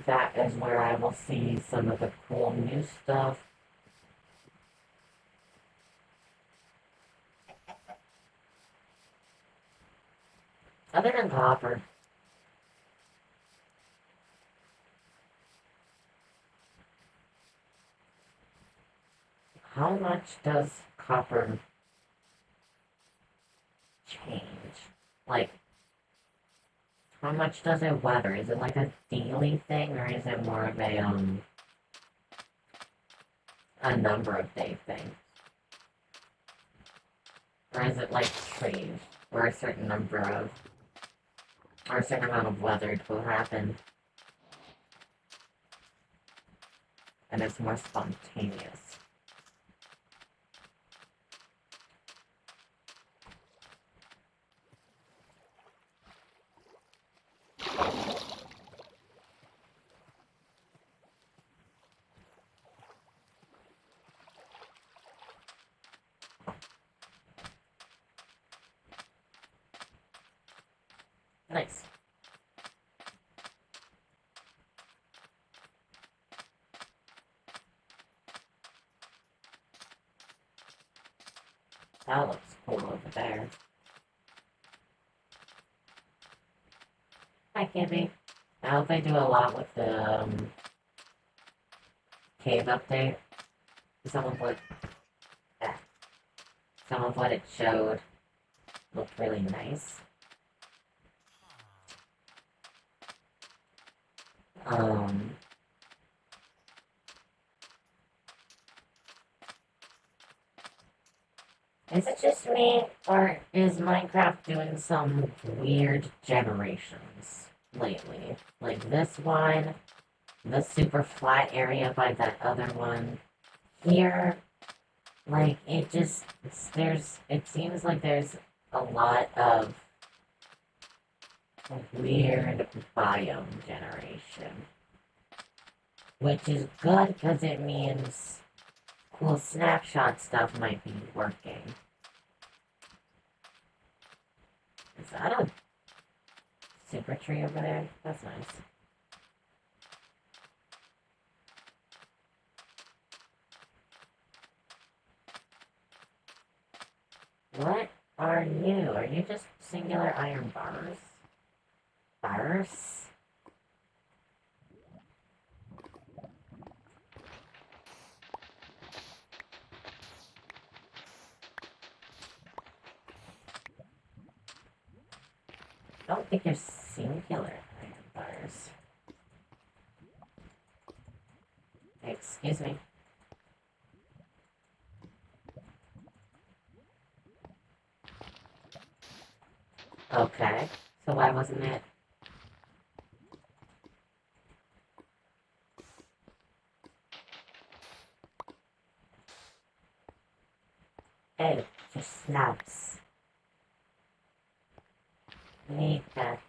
that is where I will see some of the cool new stuff. Other than copper. How much does copper change? Like, how much does it weather? Is it like a daily thing, or is it more of a number of day thing? Or is it like trees, where a certain number of, or a certain amount of weather will happen, and it's more spontaneous? Nice. That looks cool over there. Hi, Kimmy. I hope they do a lot with the cave update. Some of what, eh, some of what it showed looked really nice. Um, is it just me, or is Minecraft doing some weird generations lately? Like this one, the super flat area by that other one. Here, like, it seems like there's a lot of weird biome generation. Which is good because it means cool snapshot stuff might be working. Is that a super tree over there? That's nice. What are you? Are you just singular iron bars? Bars? I don't think you're singular iron bars. Excuse me. Okay. So why wasn't it? Hey, just snaps. Need that.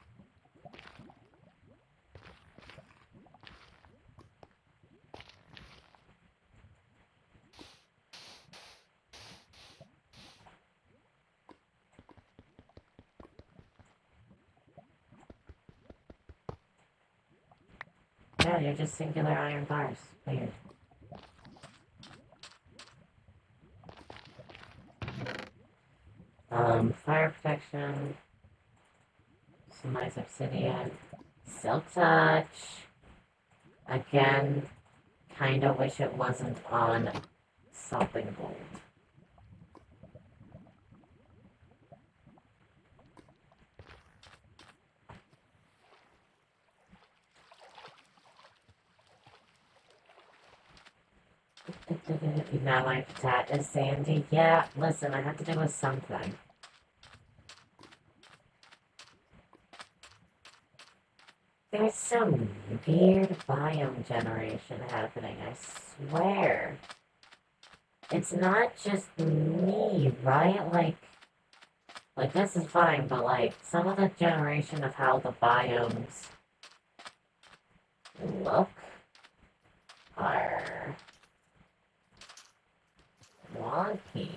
Yeah, you're just singular iron bars. Weird. Fire protection. Some nice obsidian. Silk touch. Again, kinda wish it wasn't on something gold. Now my tat is sandy. Yeah, listen, I have to do with something. There's some weird biome generation happening, I swear. It's not just me, right? Like this is fine, but like some of the generation of how the biomes look are wonky.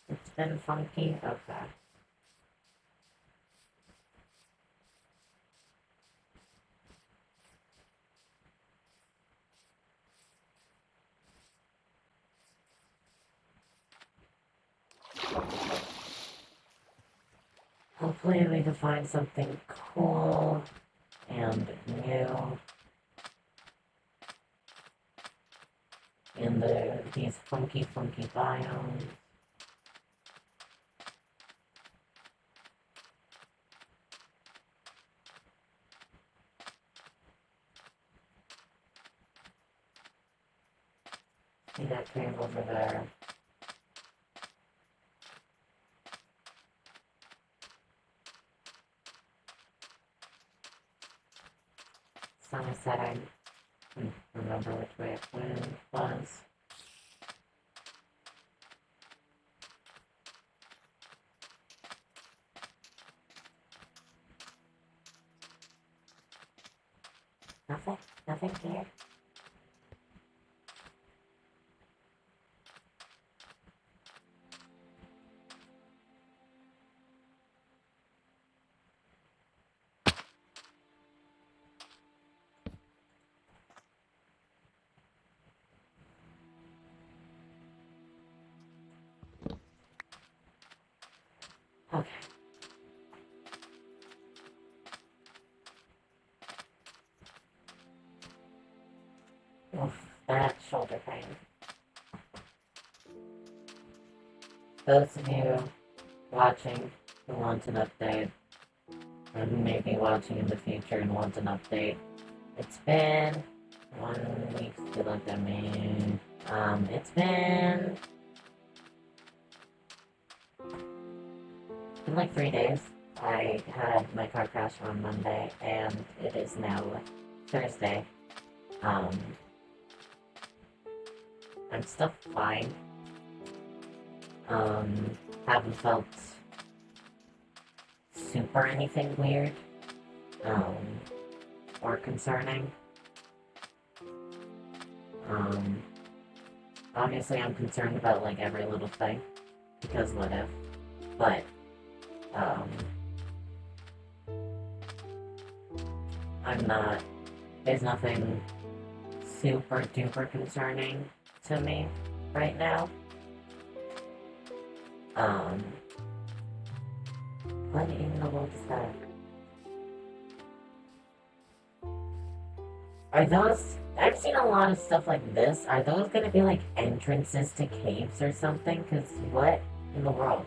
It's been funky. Okay. Hopefully we can find something cool and new in these funky biomes. See that cave over there. Sun is setting. Remember which way it was. Nothing here. Okay. Oof, that shoulder pain. Those of you watching who want an update, or who may be watching in the future and want an update, it's been 1 week to look at me. It's been like 3 days. I had my car crash on Monday, and it is now Thursday. I'm still fine. Haven't felt super anything weird, or concerning. Obviously I'm concerned about like every little thing, because what if, but, I'm not, there's nothing super duper concerning to me right now. What in the world is that? Are those, I've seen a lot of stuff like this, are those gonna be like entrances to caves or something? Cause what in the world?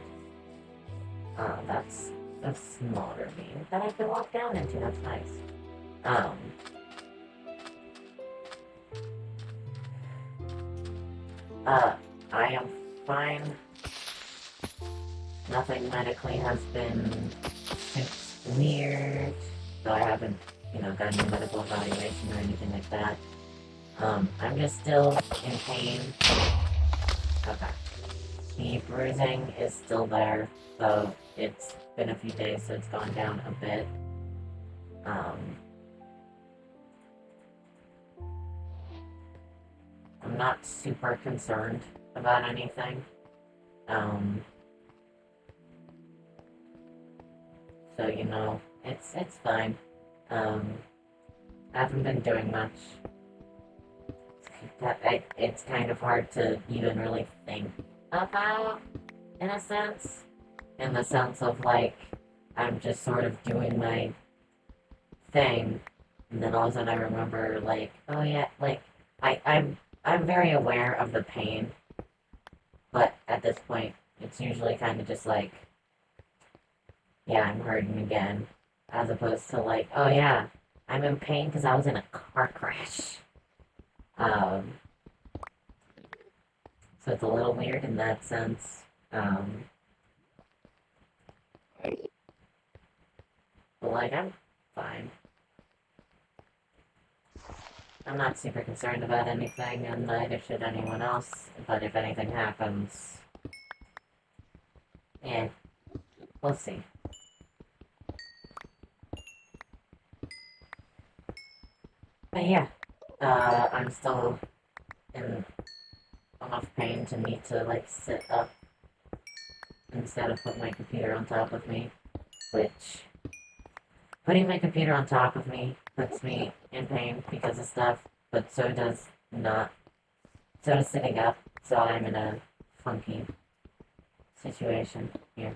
That's a small ravine that I can walk down into, that's nice. I am fine. Nothing medically has been weird, so I haven't, done a medical evaluation or anything like that. I'm just still in pain. Okay. The bruising is still there, so it's been a few days, so it's gone down a bit. Um, I'm not super concerned about anything. Um, so it's fine. Um, I haven't been doing much. It's kind of hard to even really think about, in a sense. In the sense of, like, I'm just sort of doing my thing, and then all of a sudden I remember, like, oh yeah, like, I'm very aware of the pain, but at this point, it's usually kind of just like, yeah, I'm hurting again, as opposed to like, oh yeah, I'm in pain because I was in a car crash. Um, so it's a little weird in that sense. Um, but like, I'm fine. I'm not super concerned about anything, and neither should anyone else. But if anything happens, yeah, we'll see. But yeah, I'm still in enough pain to need to like sit up instead of put my computer on top of me, which putting my computer on top of me puts me in pain because of stuff, but so does sitting up, so I'm in a funky situation here.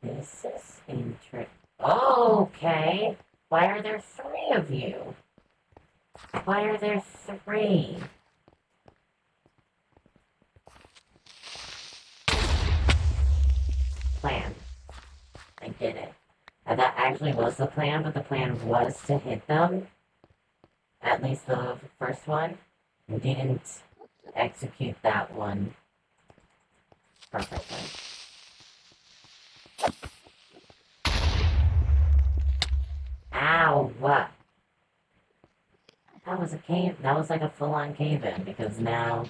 This is interesting. Okay, why are there three of you? Why are there three? Plan. I did it. And that actually was the plan, but the plan was to hit them. At least the first one. We didn't execute that one perfectly. Ow! What? That was a cave. That was like a full-on cave-in because now.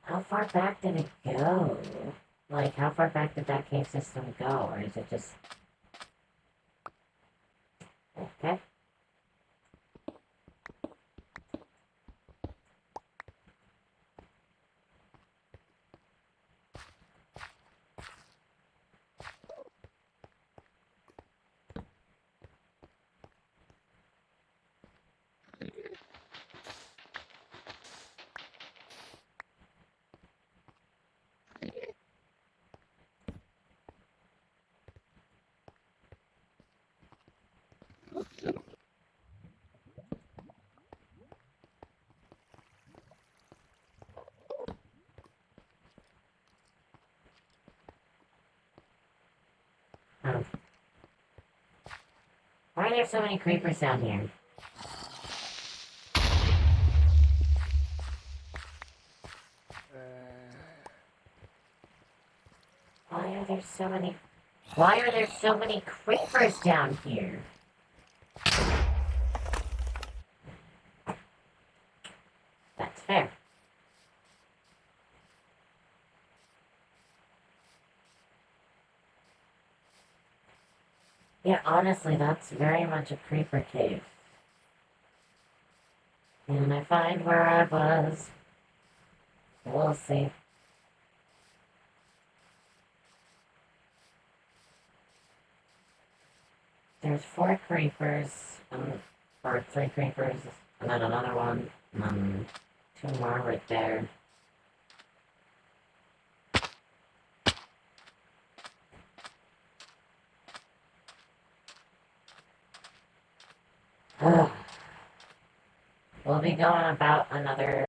How far back did it go? Like, how far back did that cave system go? Or is it just. Okay. Um, why are there so many creepers down here? Why are there so many. Why are there so many creepers down here? That's fair. Yeah, honestly, that's very much a creeper cave. Can I find where I was? We'll see. There's four creepers, or three creepers, and then another one, and then two more right there. We'll be going about another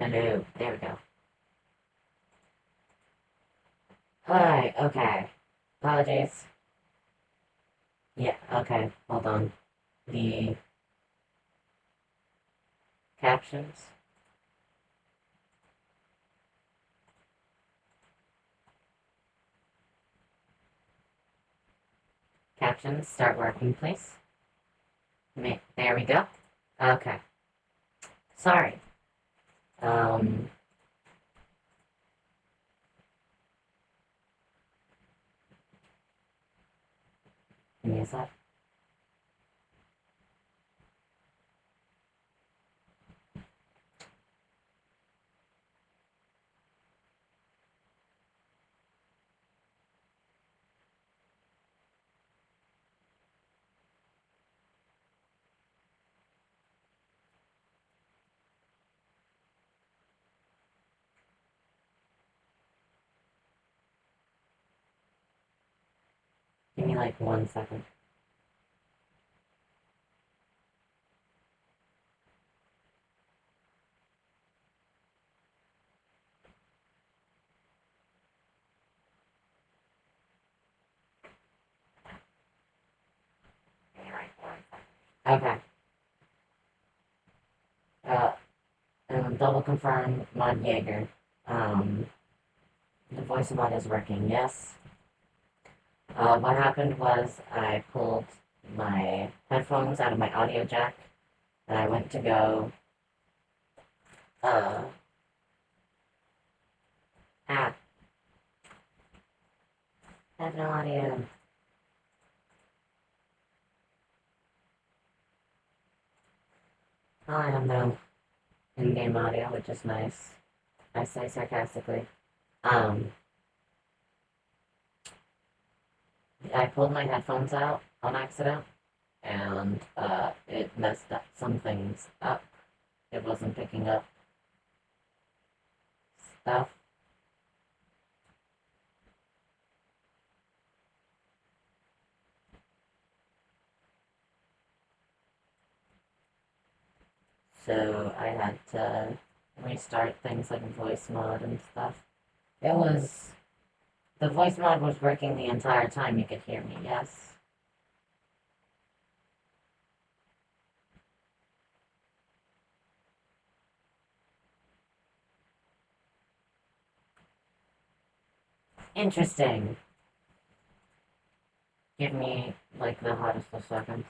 Hello. There we go. Hi. Okay. Apologies. Yeah. Okay. Hold on. The captions. Captions. Start working, please. There we go. Okay. Sorry. Um. Give me a sec. Give me like 1 second. Okay. Uh, double confirm mod Jaeger. Um, the voice mod is working, yes. What happened was I pulled my headphones out of my audio jack and I went to go, uh, ah, I have no audio. Oh, I have no in-game audio, which is nice. I say sarcastically. Um, I pulled my headphones out on accident and, it messed up some things up. It wasn't picking up stuff. So I had to restart things like voice mod and stuff. It was the voice mod was working the entire time you could hear me, yes. Interesting. Give me like the hottest of seconds.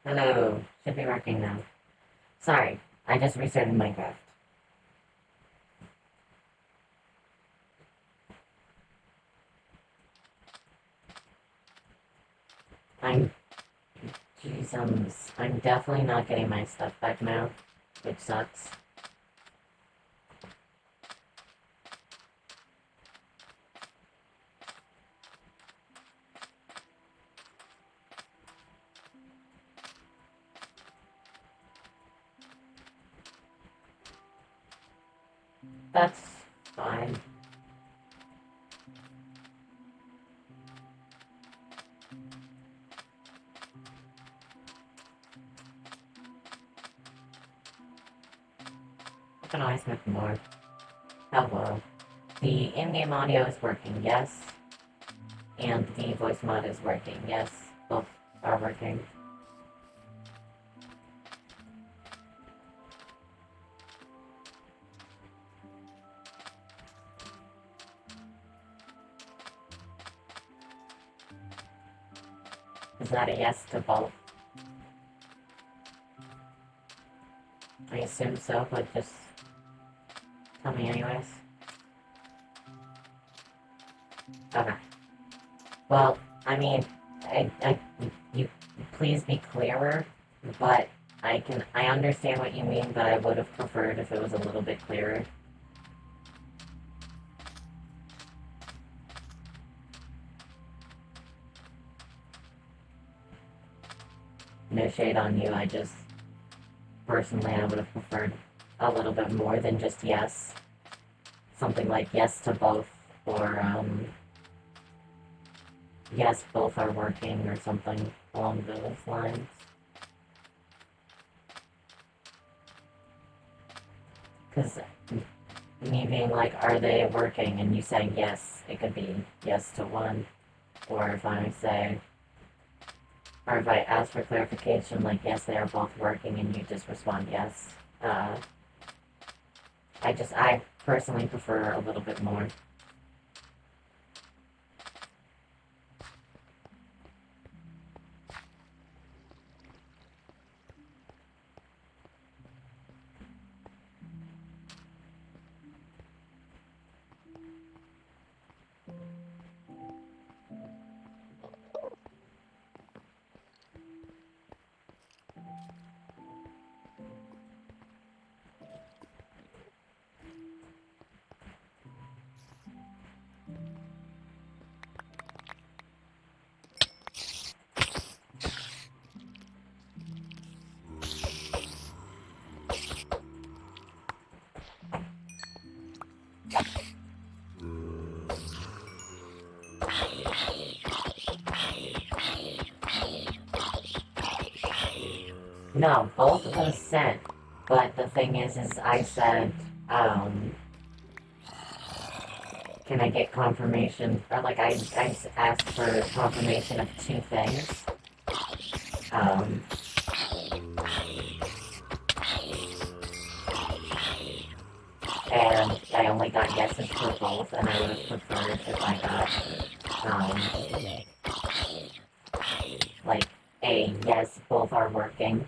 Hello. Should be working now. Sorry, I just restarted Minecraft. I'm Jeez, I'm definitely not getting my stuff back now, which sucks. That's fine. noise with more. Hello. The in-game audio is working, yes. And the voice mod is working, yes. Both are working. Is that a yes to both? I assume so, but just tell me anyways. Okay. Well, I mean, you please be clearer, but I understand what you mean, but I would have preferred if it was a little bit clearer. No shade on you, I just, personally, I would have preferred a little bit more than just yes. Something like yes to both, or, yes, both are working, or something along those lines. Because me being like, are they working, and you saying yes, it could be yes to one. Or if I say, or if I ask for clarification, like, yes, they are both working, and you just respond yes. I personally prefer a little bit more. No, both was sent, but the thing is I said, can I get confirmation, or like I asked for confirmation of two things, and I only got yeses for both, and I would have preferred if I got, like, a yes, both are working,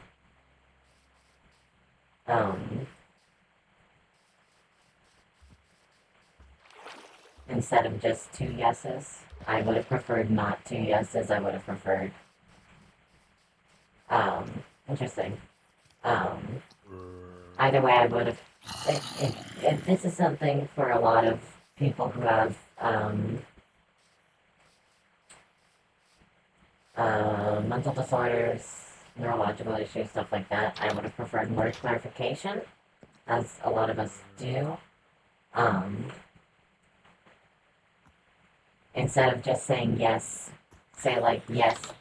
instead of just two yeses. I would have preferred not two yeses, I would have preferred, interesting. Either way, I would have, if this is something for a lot of people who have, mental disorders, neurological issues, stuff like that, I would have preferred more clarification, as a lot of us do. Instead of just saying yes, say like, yes,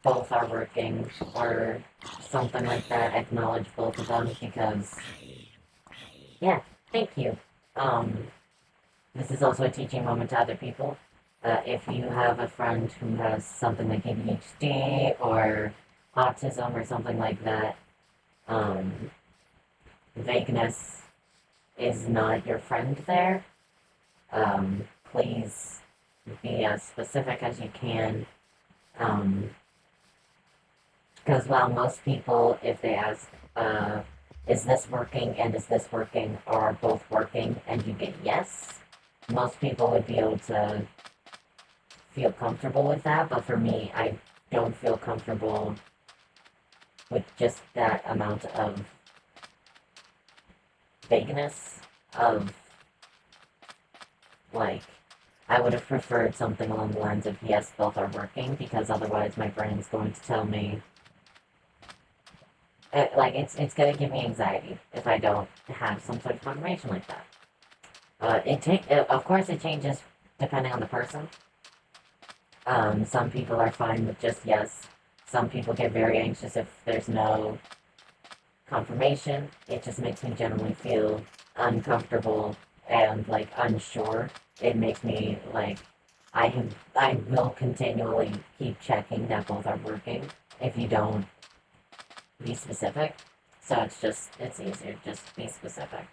both are working, or something like that, acknowledge both of them, because, yeah, thank you. This is also a teaching moment to other people. If you have a friend who has something like ADHD, or autism, or something like that, vagueness is not your friend there. Please be as specific as you can. Because while most people, if they ask, is this working and is this working, or are both working, and you get yes, most people would be able to feel comfortable with that, but for me, I don't feel comfortable with just that amount of vagueness of, like, I would have preferred something along the lines of yes, both are working, because otherwise my brain's going to tell me, it's going to give me anxiety if I don't have some sort of confirmation like that. Of course, it changes depending on the person. Some people are fine with just yes. Some people get very anxious if there's no confirmation. It just makes me generally feel uncomfortable and like unsure, it makes me like I will continually keep checking that both are working if you don't be specific. So it's easier, just be specific.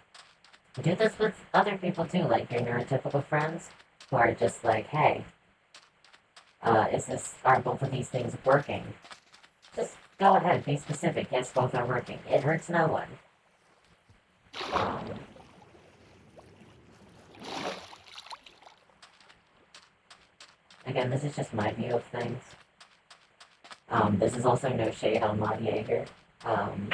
Do this with other people too, like your neurotypical friends who are just like, hey, are both of these things working? Just go ahead, be specific. Yes, both are working. It hurts no one. Um, Again, this is just my view of things. This is also no shade on Maud Yeager. Um,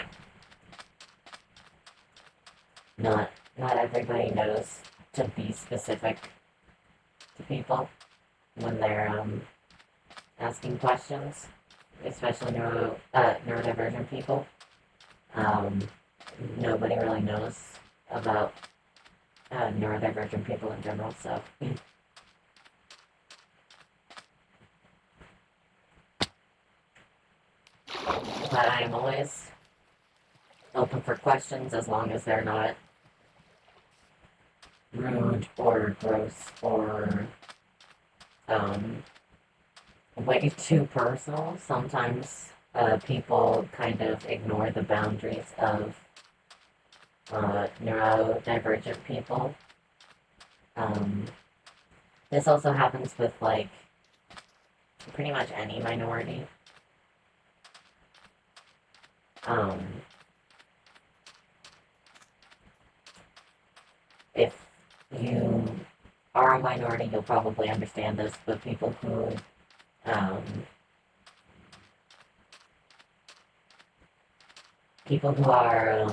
not not everybody knows to be specific to people when they're asking questions, especially neurodivergent people. Um, Nobody really knows about neurodivergent people in general, so. But I am always open for questions as long as they're not rude or gross or way too personal. Sometimes people kind of ignore the boundaries of neurodivergent people. Um, this also happens with like pretty much any minority. Um, if you are a minority, you'll probably understand this, but um, people who are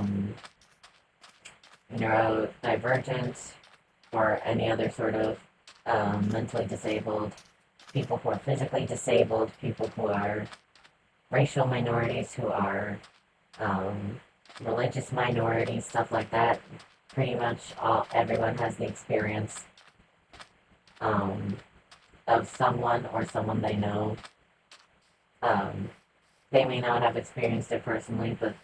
neurodivergent or any other sort of mentally disabled, people who are physically disabled, people who are racial minorities, who are religious minorities, stuff like that. Pretty much everyone has the experience of someone or someone they know. Um, they may not have experienced it personally, but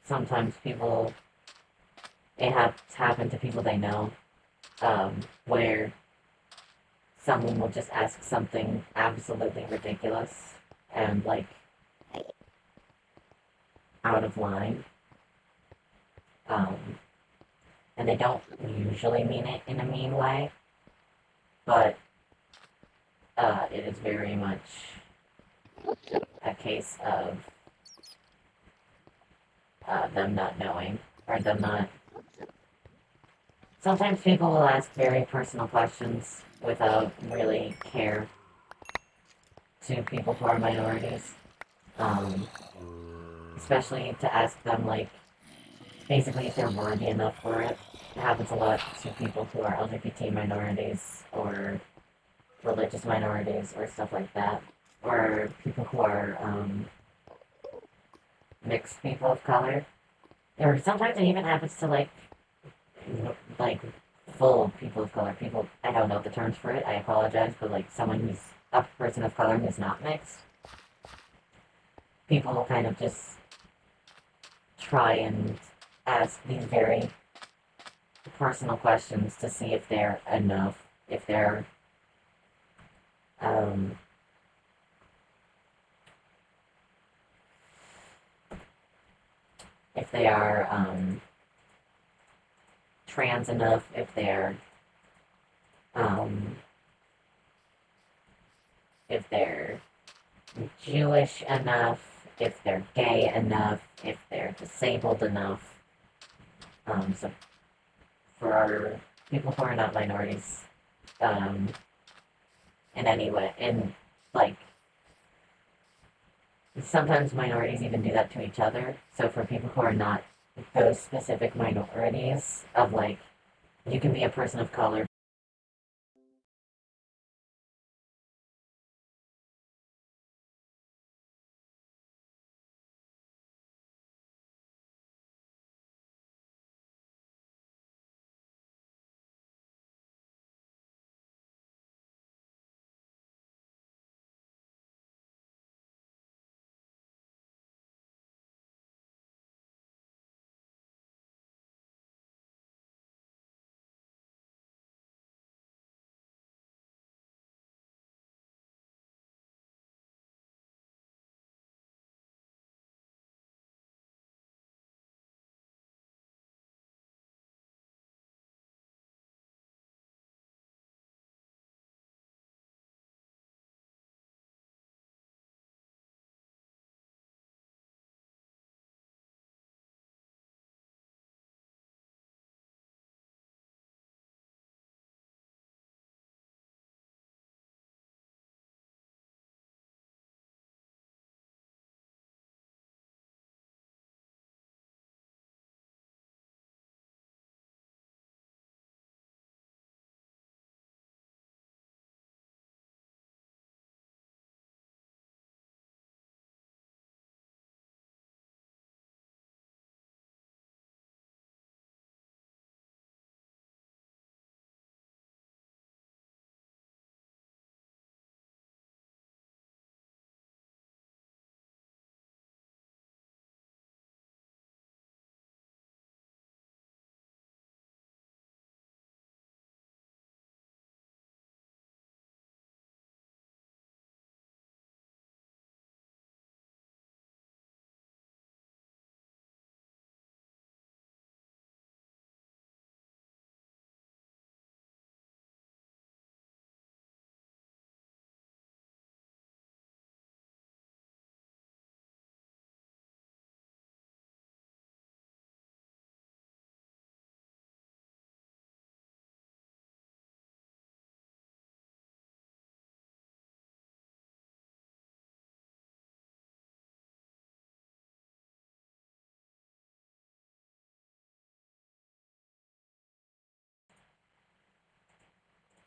sometimes it has happened to people they know, where someone will just ask something absolutely ridiculous and like out of line. Um, and they don't usually mean it in a mean way, but it is very much a case of them not knowing or them not. Sometimes people will ask very personal questions without really care to people who are minorities, um, especially to ask them like basically if they're worthy enough for it. It happens a lot to people who are LGBT minorities or religious minorities or stuff like that, or people who are mixed people of color. Or sometimes it even happens to like full people of color. People, I don't know the terms for it. I apologize, but like someone who's a person of color who's not mixed, people will kind of just try and ask these very personal questions to see if they're enough, um, if they are trans enough, um, if they're Jewish enough, if they're gay enough, if they're disabled enough. So for our people who are not minorities, um, in any way, in like sometimes minorities even do that to each other. So for people who are not those specific minorities, of like you can be a person of color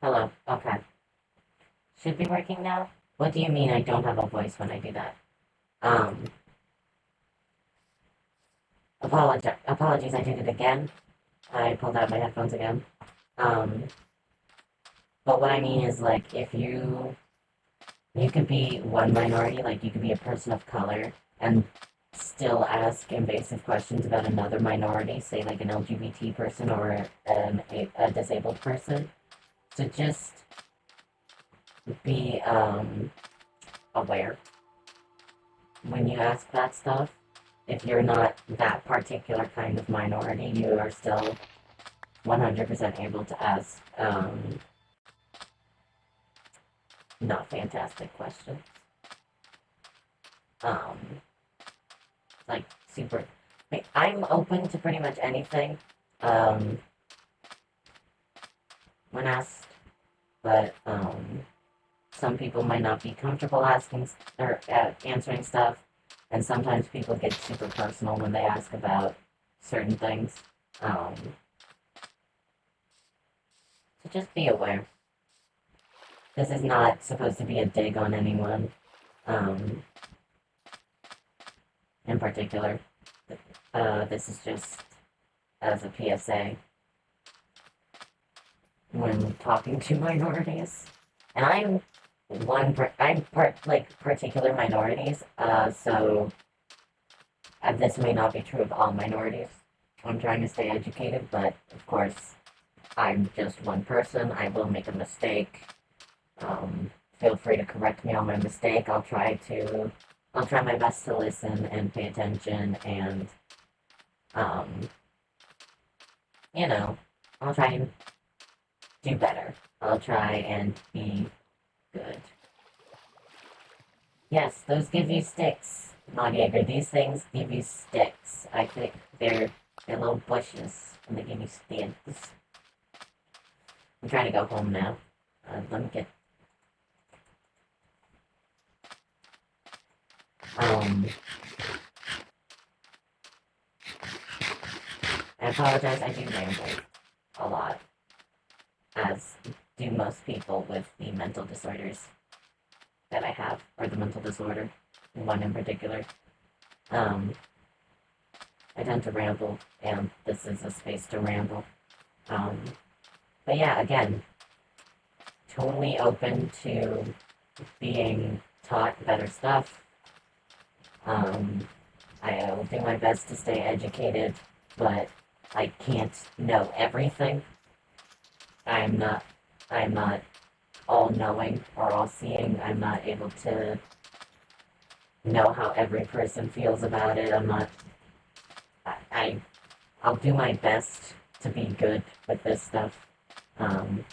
Hello. Okay. Should be working now? What do you mean I don't have a voice when I do that? Um, apologies, I did it again. I pulled out my headphones again. Um, but what I mean is, like, if you could be one minority, like you could be a person of color, and still ask invasive questions about another minority, say like an LGBT person or a disabled person. So just be aware when you ask that stuff. If you're not that particular kind of minority, you are still 100% able to ask not fantastic questions. Um, like super. I'm open to pretty much anything um, when asked, but some people might not be comfortable asking or answering stuff, and sometimes people get super personal when they ask about certain things. Um, so just be aware. This is not supposed to be a dig on anyone um, in particular. This is just as a PSA when talking to minorities. And I'm particular minorities, so this may not be true of all minorities. I'm trying to stay educated, but of course, I'm just one person. I will make a mistake. Feel free to correct me on my mistake. I'll try my best to listen and pay attention, and um, you know, I'll try and do better. I'll try and be good. Yes, those give you sticks, Monjager. These things give you sticks. I think they're little bushes, and they give you sticks. I'm trying to go home now. Let me get. I apologize. I do ramble a lot, as do most people with the mental disorders that I have, or the mental disorder, one in particular. Um, I tend to ramble, and this is a space to ramble. Um, but yeah, again, totally open to being taught better stuff. I will do my best to stay educated, but I can't know everything. I'm not, I'm not all knowing or all seeing. I'm not able to know how every person feels about it. I'll do my best to be good with this stuff. And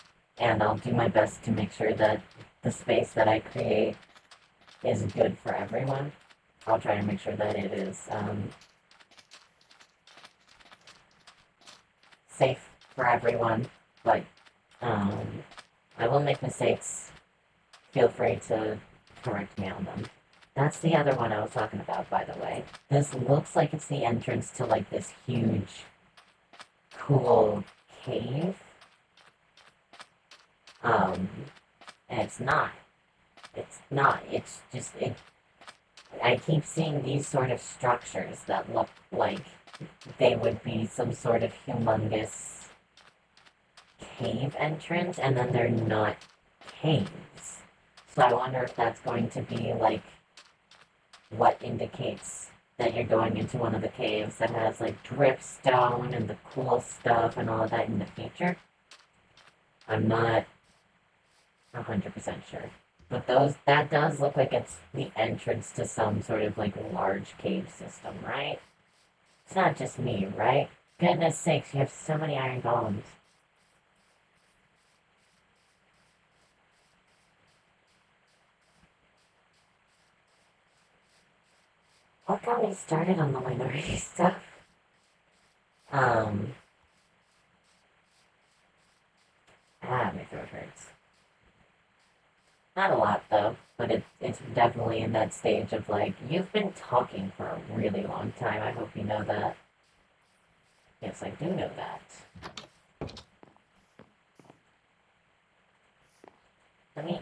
I'll do my best to make sure that the space that I create is good for everyone. I'll try to make sure that it is safe for everyone, but I will make mistakes. Feel free to correct me on them. That's the other one I was talking about, by the way. This looks like it's the entrance to like this huge, cool cave. And it's not. It's not. It's just it. I keep seeing these sort of structures that look like they would be some sort of humongous cave entrance, and then they're not caves. So I wonder if that's going to be like what indicates that you're going into one of the caves that has like dripstone and the cool stuff and all of that in the future. I'm not 100% sure. But that does look like it's the entrance to some sort of like large cave system, right? It's not just me, right? Goodness sakes, you have so many iron golems. What got me started on the minority stuff? My throat hurts. Not a lot though, but it's definitely in that stage of like, you've been talking for a really long time. I hope you know that. Yes, I do know that. I mean,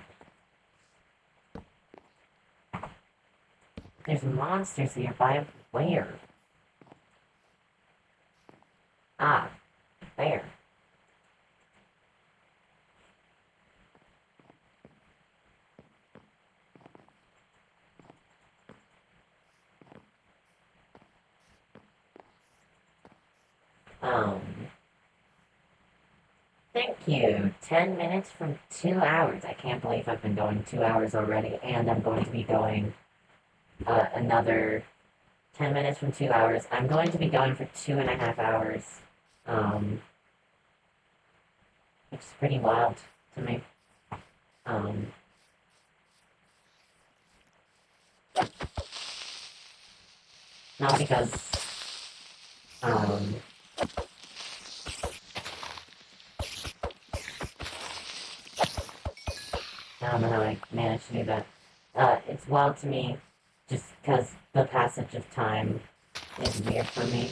there's monsters nearby. Where? Ah, there. Um, thank you. 10 minutes from 2 hours. I can't believe I've been going 2 hours already, and I'm going to be going another 10 minutes from 2 hours. I'm going to be going for 2.5 hours. Which is pretty wild to me. Not because, I don't know how I managed to do that. It's wild to me just because the passage of time is weird for me.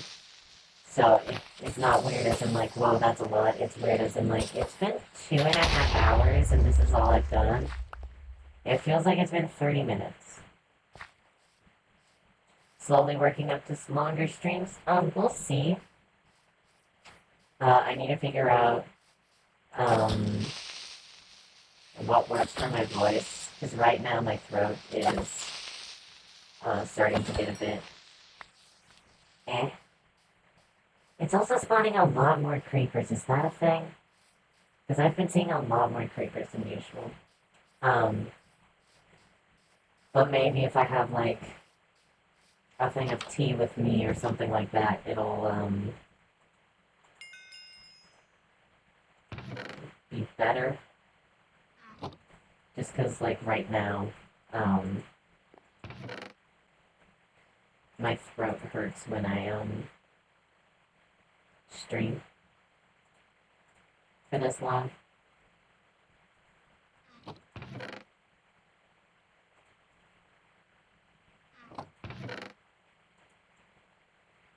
So it's not weird as in like, whoa, that's a lot. It's weird as in like, it's been 2.5 hours and this is all I've done. It feels like it's been 30 minutes. Slowly working up to longer streams. We'll see. I need to figure out, what works for my voice. Because right now my throat is, starting to get a bit eh. It's also spawning a lot more creepers. Is that a thing? Because I've been seeing a lot more creepers than usual. But maybe if I have, like, a thing of tea with me or something like that, it'll, be better. Just because, like, right now, my throat hurts when I, stream for this long.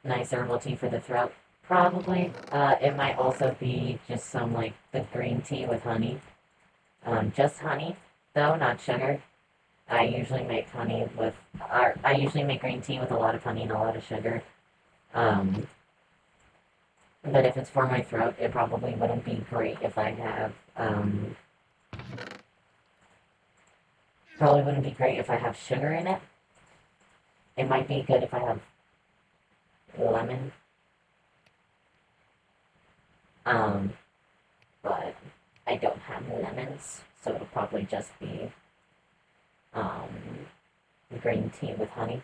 Nice herbal tea for the throat. Probably. It might also be just some, like, the green tea with honey. Just honey, though, not sugar. I usually make honey with, or I usually make green tea with a lot of honey and a lot of sugar. But if it's for my throat, it probably wouldn't be great if I have, probably wouldn't be great if I have sugar in it. It might be good if I have lemon. But I don't have lemons, so it'll probably just be, green tea with honey.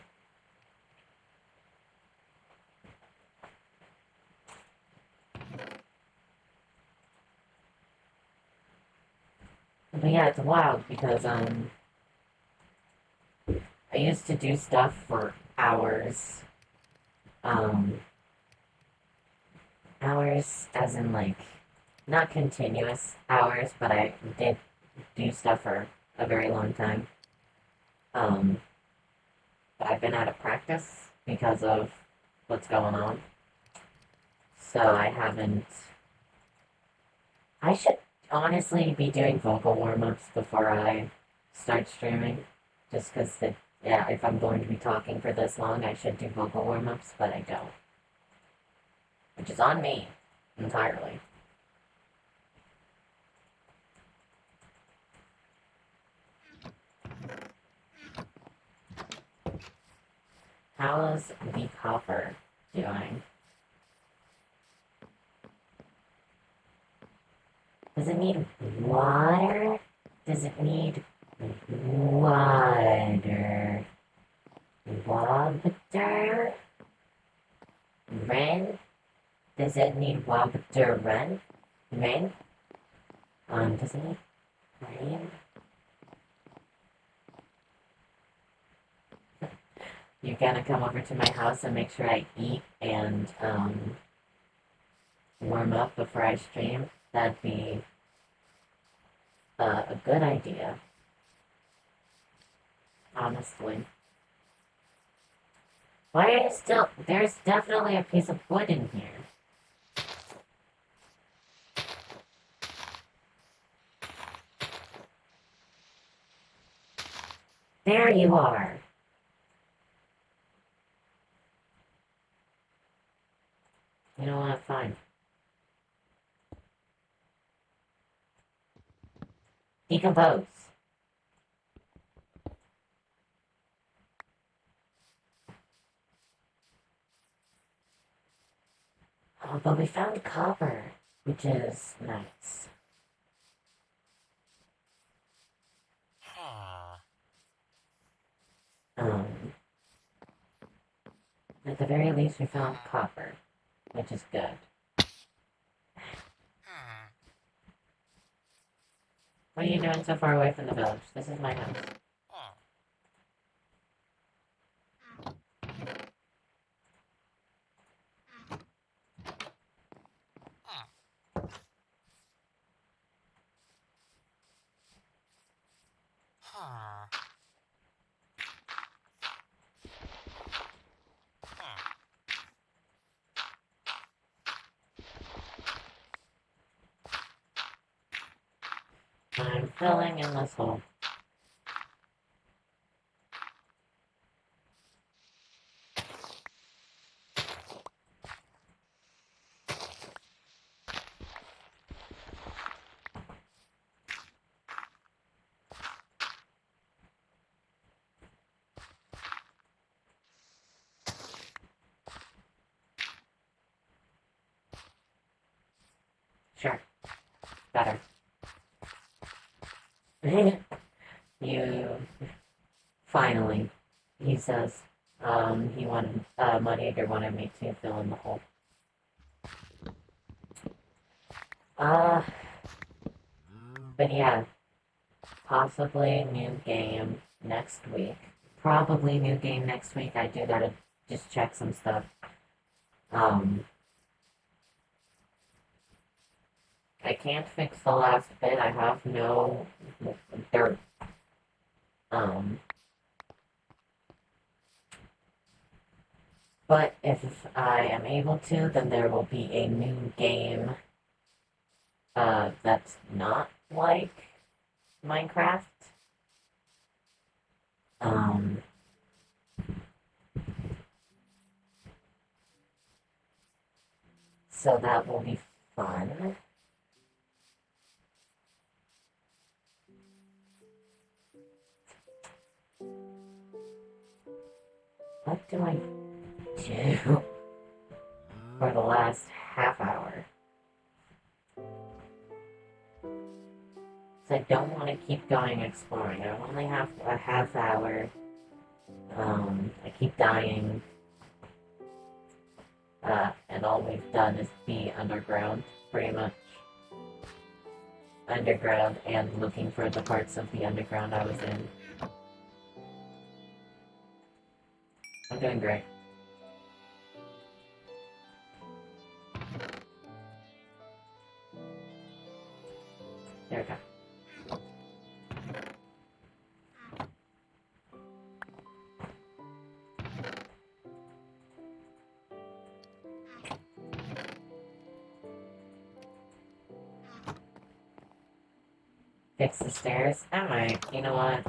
But yeah, it's wild because, I used to do stuff for hours. Hours as in like, not continuous hours, but I did do stuff for a very long time. But I've been out of practice because of what's going on. So I haven't. I should honestly be doing vocal warm ups before I start streaming. Just because, yeah, if I'm going to be talking for this long, I should do vocal warm ups, but I don't. Which is on me entirely. How's the copper doing? Does it need water? Does it need water? Water? Rain? Does it need water? Rain? Rain? Does it need rain? You're gonna come over to my house and make sure I eat and, warm up before I stream? That'd be a good idea. Honestly. Why are you still... There's definitely a piece of wood in here. There you are. You know what? Fine. Decompose. Oh, but we found copper, which is nice. Um, at the very least, we found copper, which is good. What are you doing so far away from the village? This is my house. I'm filling in this hole. Sure. Better. You... Finally. He says, he wanted, Muddigger wanted me to fill in the hole. Uh... But yeah. Possibly new game next week. Probably new game next week. I do gotta just check some stuff. I can't fix the last bit. I have no dirt. But if I am able to, then there will be a new game, that's not like Minecraft. Um, so that will be fun. What do I do for the last half hour? So I don't want to keep going exploring. I only have a half hour. I keep dying. And all we've done is be underground, pretty much. Underground and looking for the parts of the underground I was in. I'm doing great. There we go. Fix the stairs? Alright, you know what?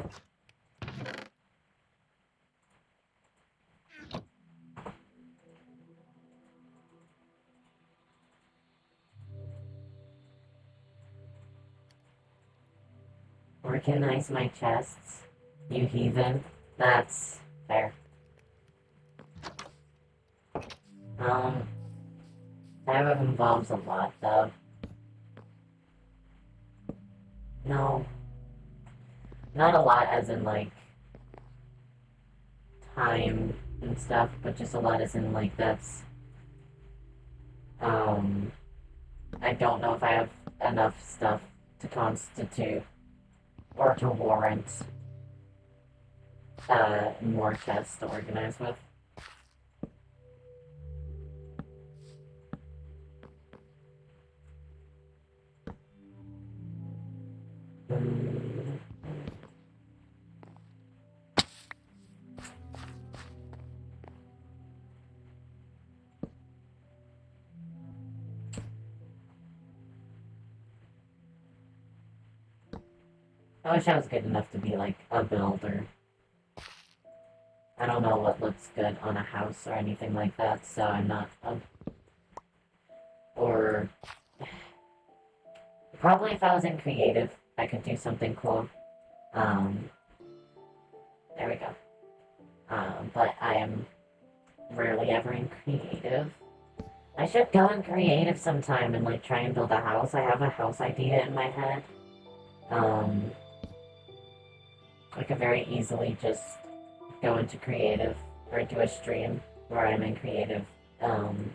Organize my chests, you heathen. That's fair. That involves a lot, though. No. Not a lot as in, like, time and stuff, but just a lot as in, like, that's... I don't know if I have enough stuff to constitute or to warrant, more chests to organize with. I wish I was good enough to be, like, a builder. I don't know what looks good on a house or anything like that, so I'm not, or, probably if I was in creative, I could do something cool. Um, there we go. But I am rarely ever in creative. I should go in creative sometime and like try and build a house. I have a house idea in my head. Um, I could very easily just go into creative or do a stream where I'm in creative. Um,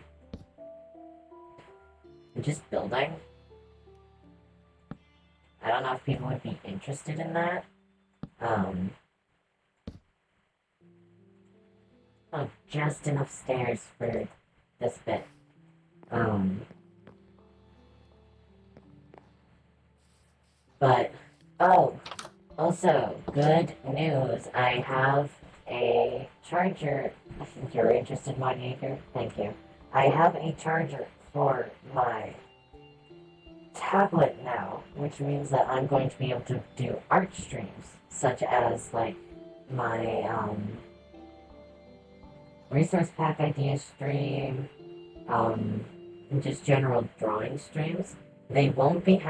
just building. I don't know if people would be interested in that. Um, oh, just enough stairs for this bit. Um, but, oh, also, good news. I have a charger. I think you're interested, Moderator. Thank you. I have a charger for my tablet now, which means that I'm going to be able to do art streams, such as like my resource pack idea stream, just general drawing streams. They won't be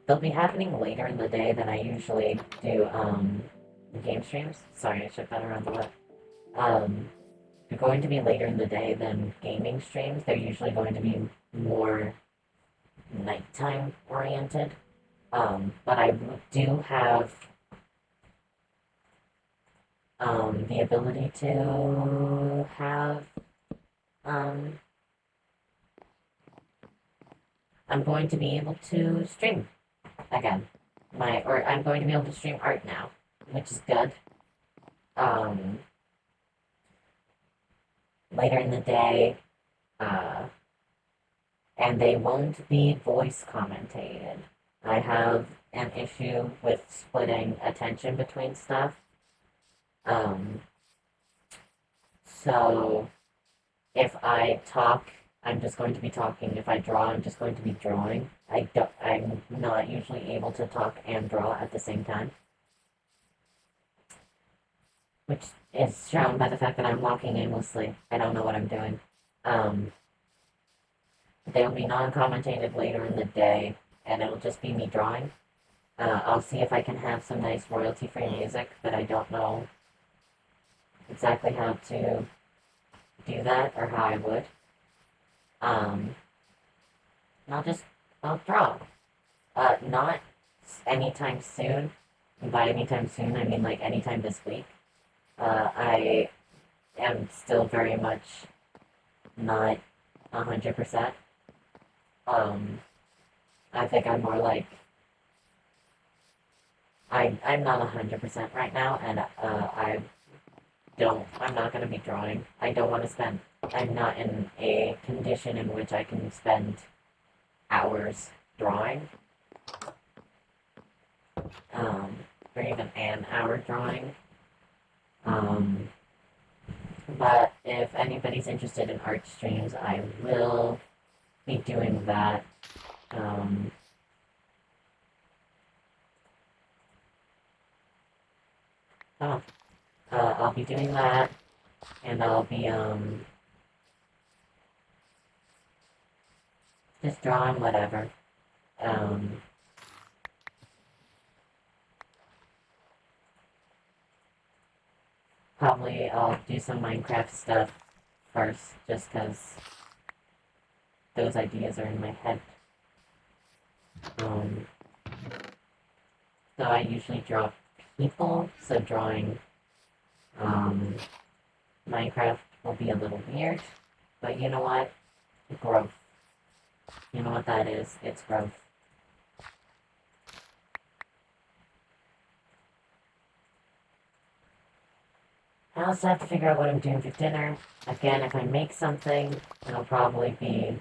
they'll be happening later in the day than I usually do game streams. Sorry, I should that around the left. They're going to be later in the day than gaming streams. They're usually going to be more nighttime oriented. But I do have the ability to have I'm going to be able to stream again. I'm going to be able to stream art now, which is good. Later in the day, and they won't be voice commentated. I have an issue with splitting attention between stuff. So if I talk, I'm just going to be talking. If I draw, I'm just going to be drawing. I'm not usually able to talk and draw at the same time, which is shown by the fact that I'm walking aimlessly. I don't know what I'm doing. They'll be non-commentated later in the day, and it'll just be me drawing. I'll see if I can have some nice royalty-free music, but I don't know exactly how to do that or how I would. I'll draw. Not anytime soon. And by anytime soon, I mean like anytime this week. I am still very much not 100%. I think I'm more like I'm not 100% right now, and I'm not going to be drawing. I'm not in a condition in which I can spend hours drawing, or even an hour drawing. But if anybody's interested in art streams, I will be doing that. I'll be doing that, and I'll be just drawing whatever. Probably I'll do some Minecraft stuff first, just because those ideas are in my head. So I usually draw people, so drawing Minecraft will be a little weird, but you know what? Growth. You know what that is? It's growth. I also have to figure out what I'm doing for dinner. Again, if I make something, it'll probably be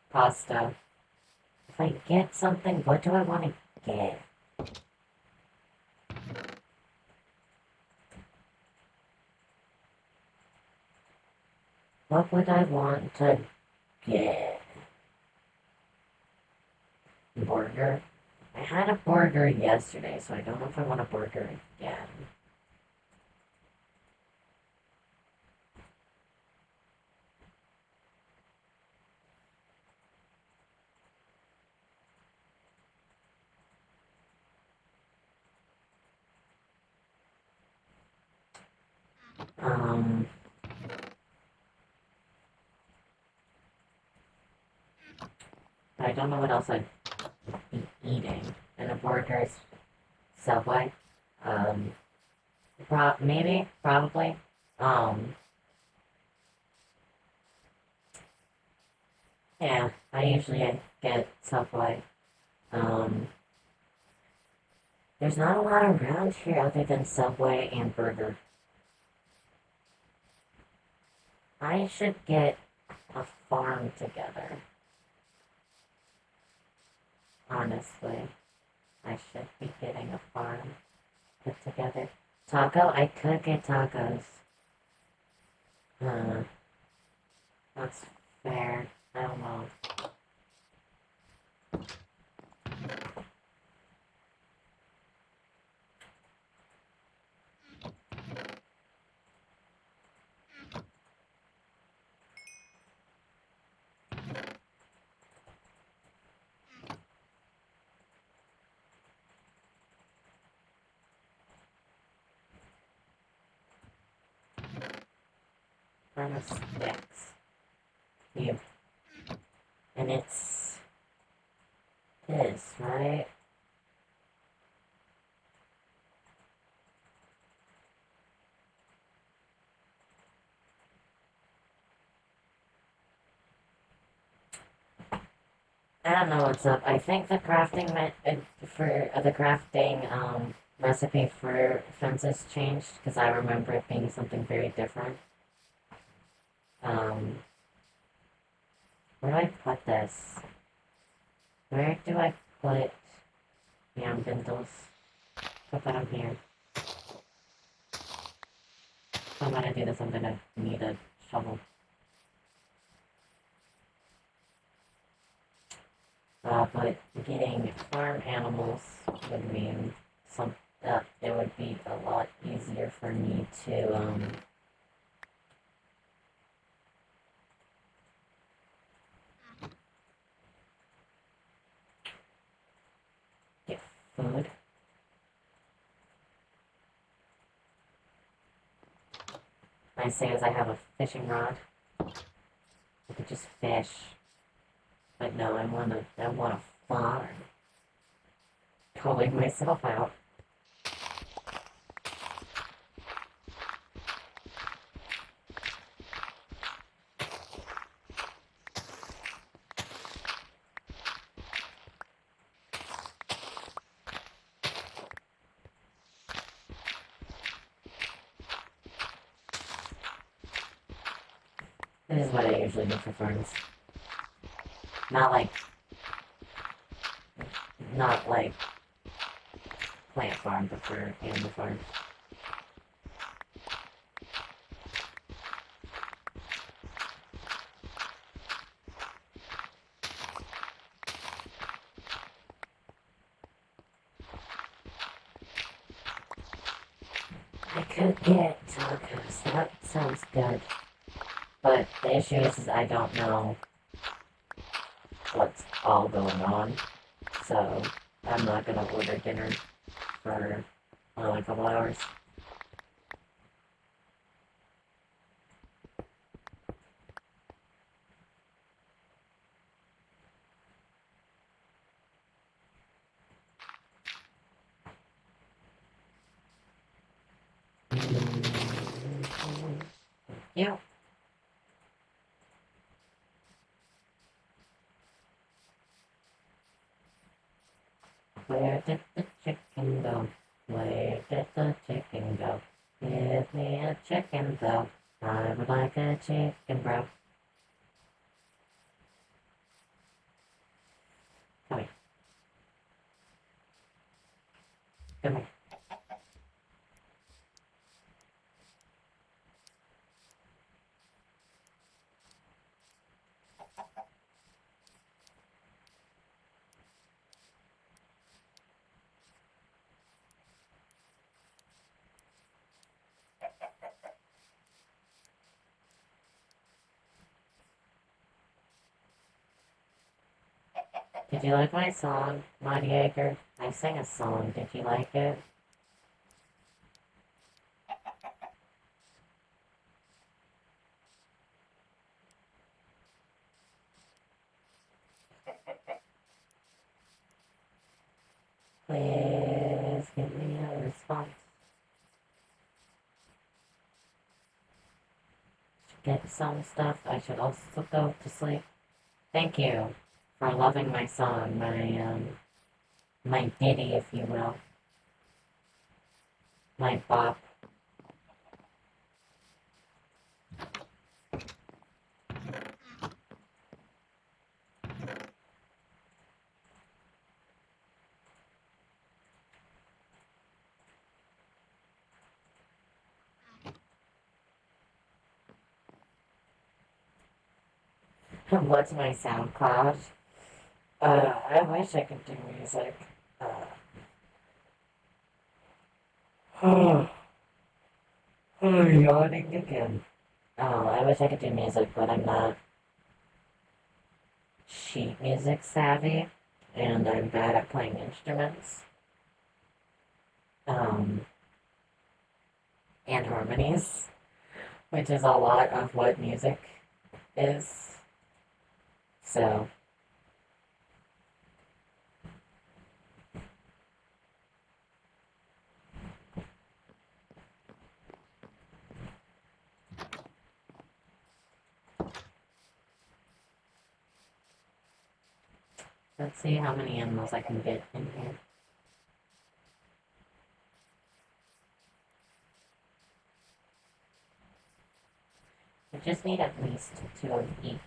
pasta. If I get something, what do I want to get? What would I want to get? Burger? I had a burger yesterday, so I don't know if I want a burger again. Um, I don't know what else I'd be eating. And a burger's Subway. Um, maybe, probably. Um, yeah, I usually get Subway. Um, there's not a lot around here other than Subway and Burger. I should get a farm together. Honestly, I should be getting a farm put together. Taco? I could get tacos. Uh, that's fair. I don't know. Run of sticks. You. And it's this, right? I don't know what's up. I think the crafting recipe for fences changed because I remember it being something very different. Um, where do I put this? Where do I put yam bindles? Put that on here. If I'm gonna do this, I'm gonna need a shovel. But getting farm animals would mean it would be a lot easier for me to get food. Nice thing is I have a fishing rod. I could just fish. But no, I want a farm. Calling myself out. This is what I usually do for farms. Not like, not like plant farm, but for animal farm. I could get tacos. That sounds good. But the issue is I don't know what's all going on. So I'm not gonna order dinner for only a couple hours. Yeah. Where did the chicken go? Where did the chicken go? Give me a chicken though. I would like a chicken, bro. Come here. Come here. Did you like my song, Monty Yeager? I sang a song. Did you like it? Please give me a response. Get some stuff. I should also go to sleep. Thank you for loving my song, my ditty, if you will, my bop. What's my SoundCloud? I wish I could do music. Oh, yawning again. Oh, I wish I could do music, but I'm not sheet music savvy, and I'm bad at playing instruments, um, and harmonies, which is a lot of what music is. So, let's see how many animals I can get in here. I just need at least 2 of each.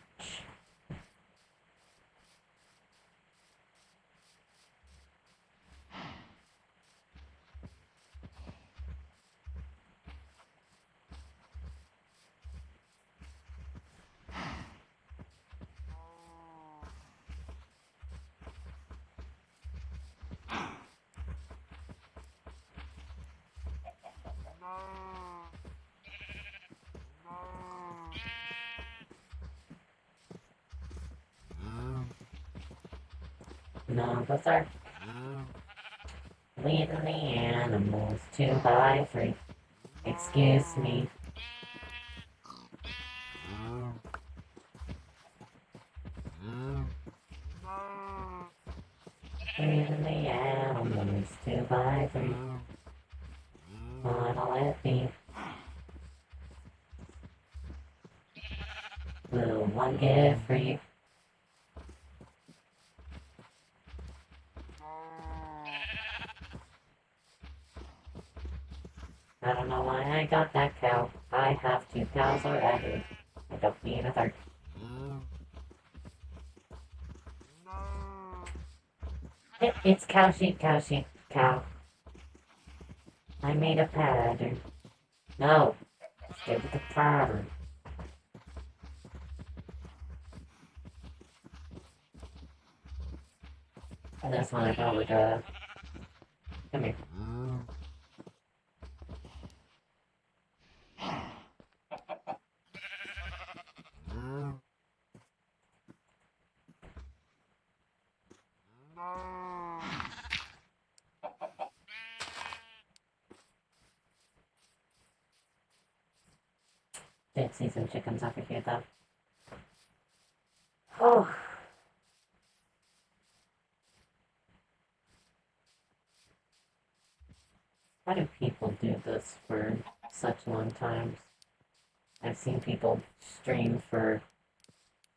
No, those are leading the animals 2 by 3. Excuse me. Leading the animals 2 by 3. Wanna let me. Will one get free? I don't know why I got that cow. I have 2 cows already. I don't need a third. It's cow sheep, cow sheep, cow. I made a pattern. No, stay with the pattern. And this one I probably gotta. Come here. Did see some chickens over here though. Oh. Why do people do this for such long times? I've seen people stream for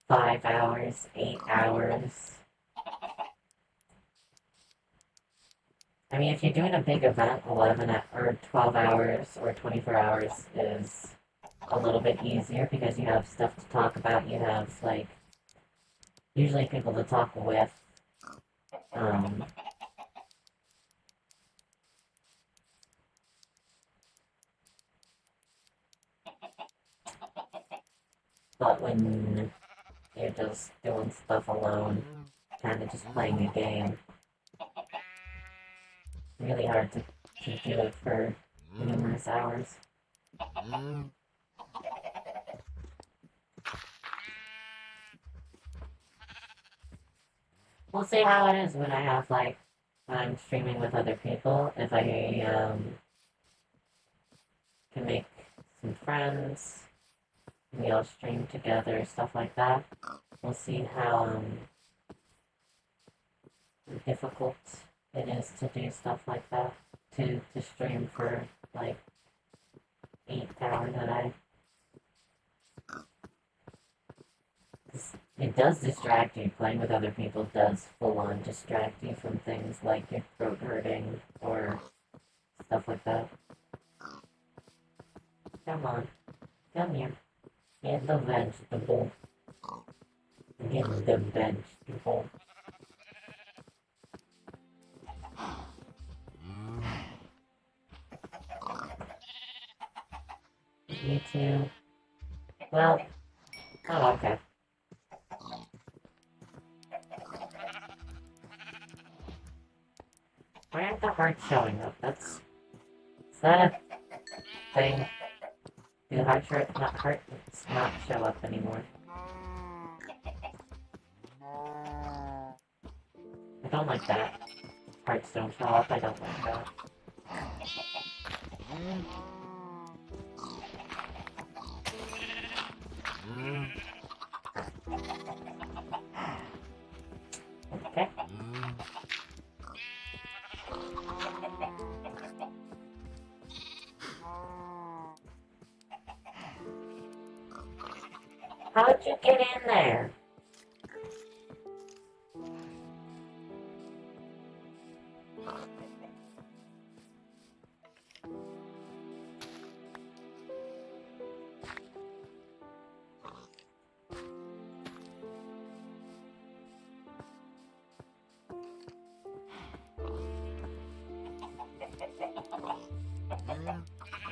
5 hours, 8 hours. I mean, if you're doing a big event, 11 or 12 hours or 24 hours is a little bit easier because you have stuff to talk about. You have, like, usually people to talk with. But when you're just doing stuff alone, kind of just playing a game, really hard to do it for numerous hours. we'll see how it is when I have, like, when I'm streaming with other people. If I, can make some friends, we all stream together, stuff like that. We'll see how, difficult it is to do stuff like that. To stream for, like, 8 hours a day. It does distract you. Playing with other people does full-on distract you from things like your throat hurting or stuff like that. Come on. Come here. Get the vegetable. Get the vegetable. You too. Well, oh, okay. Why aren't the hearts showing up? Is that a thing? Do hearts not show up anymore? I don't like that. Hearts don't show up, I don't like that. Okay. How'd you get in there?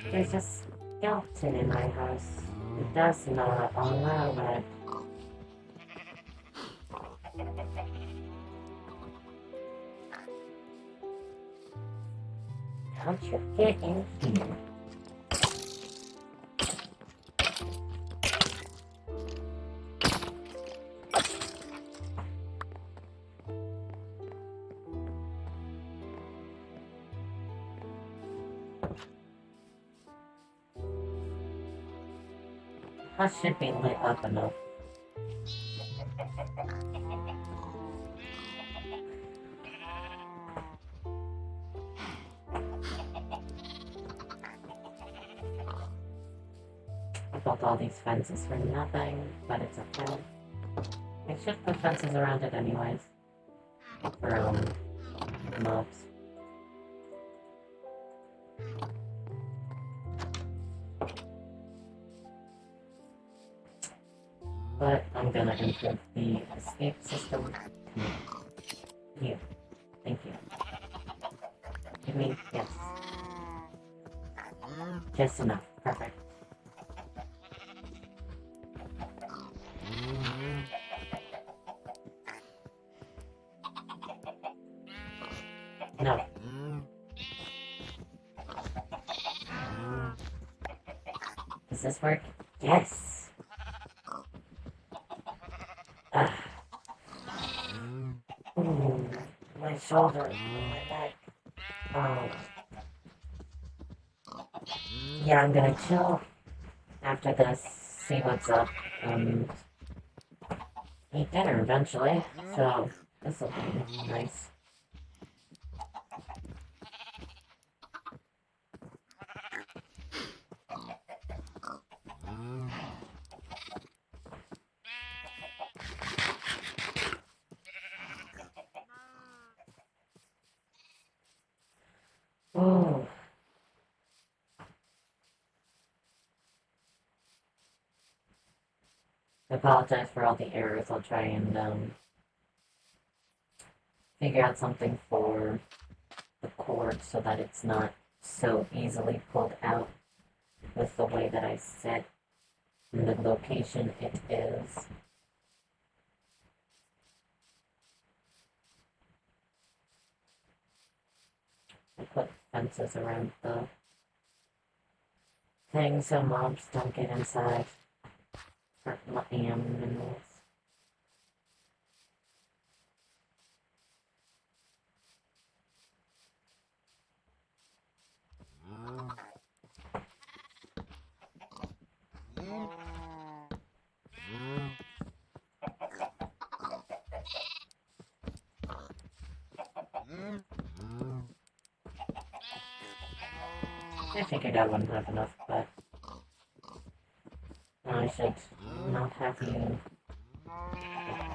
There's a skeleton in my house. It does not allow it. How'd you get in here? House should be lit up enough. I built all these fences for nothing, but it's okay. I should put fences around it anyways. For, mobs. But I'm gonna improve the escape system. You. Thank you. Give me, yes. Just enough. Perfect. No. Does this work? Yes! Ooh, my shoulder, my neck. Oh. Yeah, I'm gonna chill after this, see what's up, eat dinner eventually, so this'll be nice. Ooh. I apologize for all the errors. I'll try and figure out something for the cord so that it's not so easily pulled out with the way that I set the location it is. I put fences around the thing so mobs don't get inside. Hurt my animals. I figured I wouldn't have enough, but I should not have you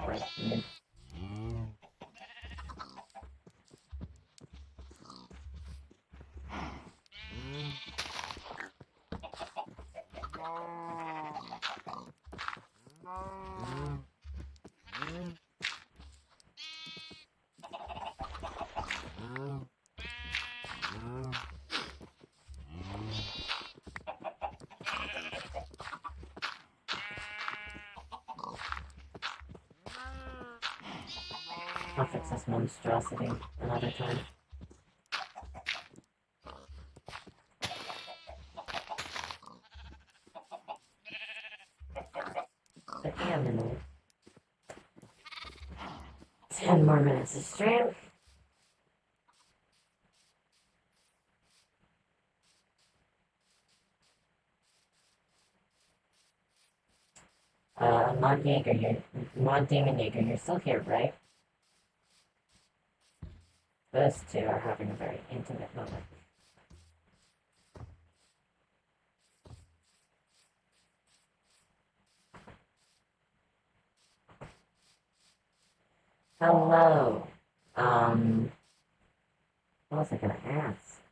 right here. I'll fix this monstrosity another time. But yeah, I'm in 10 more minutes of stream. Mod Demon Jaeger, you're still here, right? Those two are having a very intimate moment. Hello. What was I gonna ask?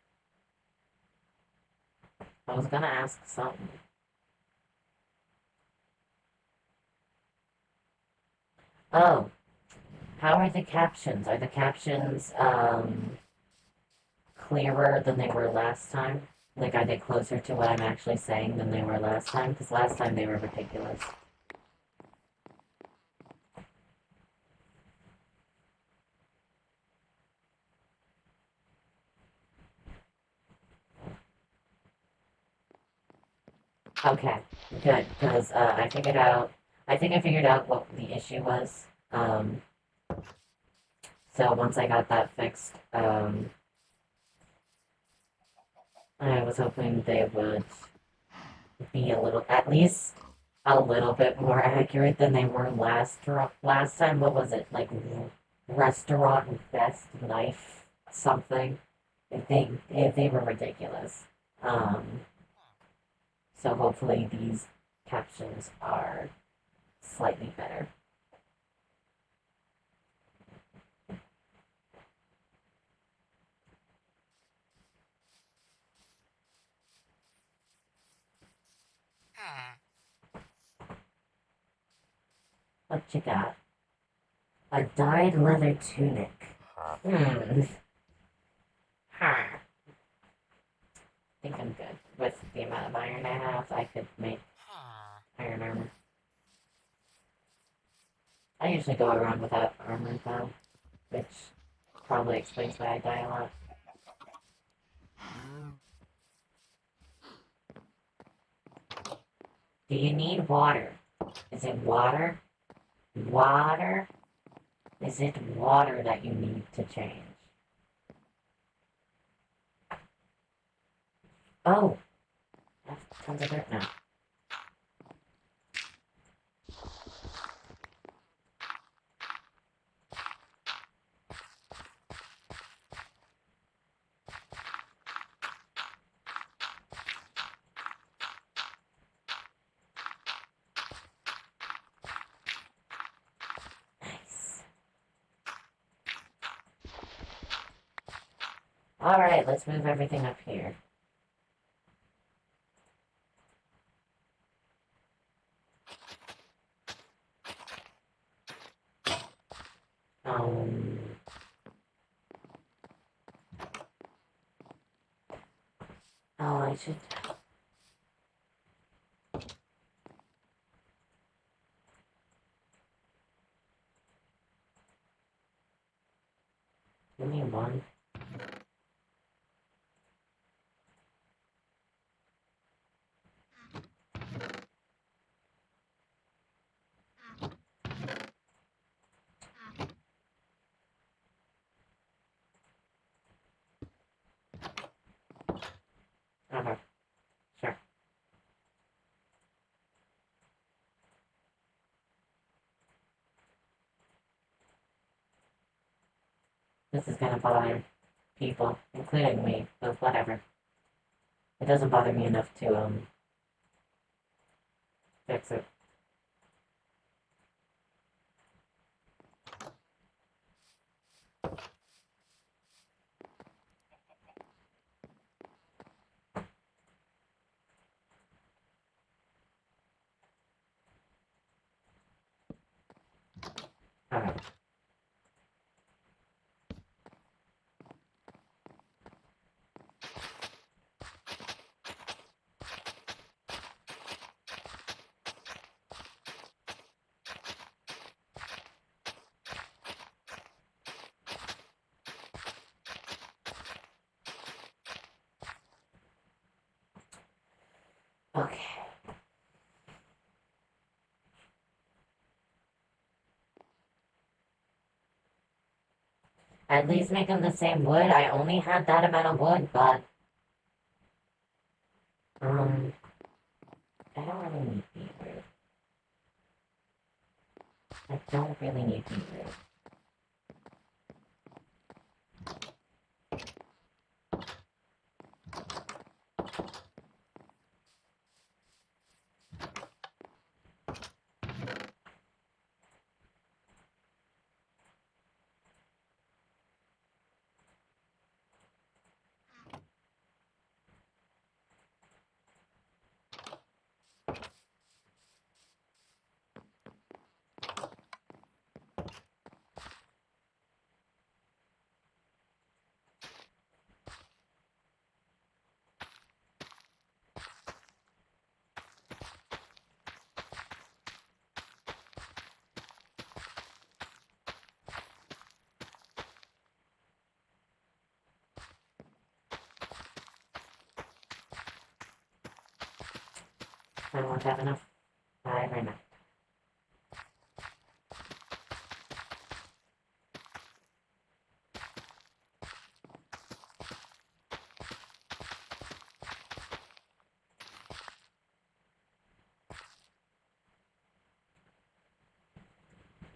I was gonna ask something. Oh, how are the captions? Are the captions, clearer than they were last time? Like, are they closer to what I'm actually saying than they were last time? Because last time they were ridiculous. Okay, good, because I think I figured out what the issue was. So once I got that fixed, I was hoping they would be at least a little bit more accurate than they were last time. What was it, like restaurant best knife something? If they were ridiculous. Um, so hopefully these captions are slightly better. What you got? A dyed leather tunic. Hmm. Huh. I think I'm good. With the amount of iron I have, I could make iron armor. I usually go around without armor though, which probably explains why I die a lot. Do you need water? Is it water? Water? Is it water that you need to change? Oh! I have tons of dirt now. Nice. Alright, let's move everything up here. Oh, I should... Give me one. Okay, sure. This is gonna bother people, including me, but whatever. It doesn't bother me enough to, fix it. Alright. Okay. At least make them the same wood. I only had that amount of wood, but I don't really need beetroot. I don't really need beetroot. I won't have enough fiber now.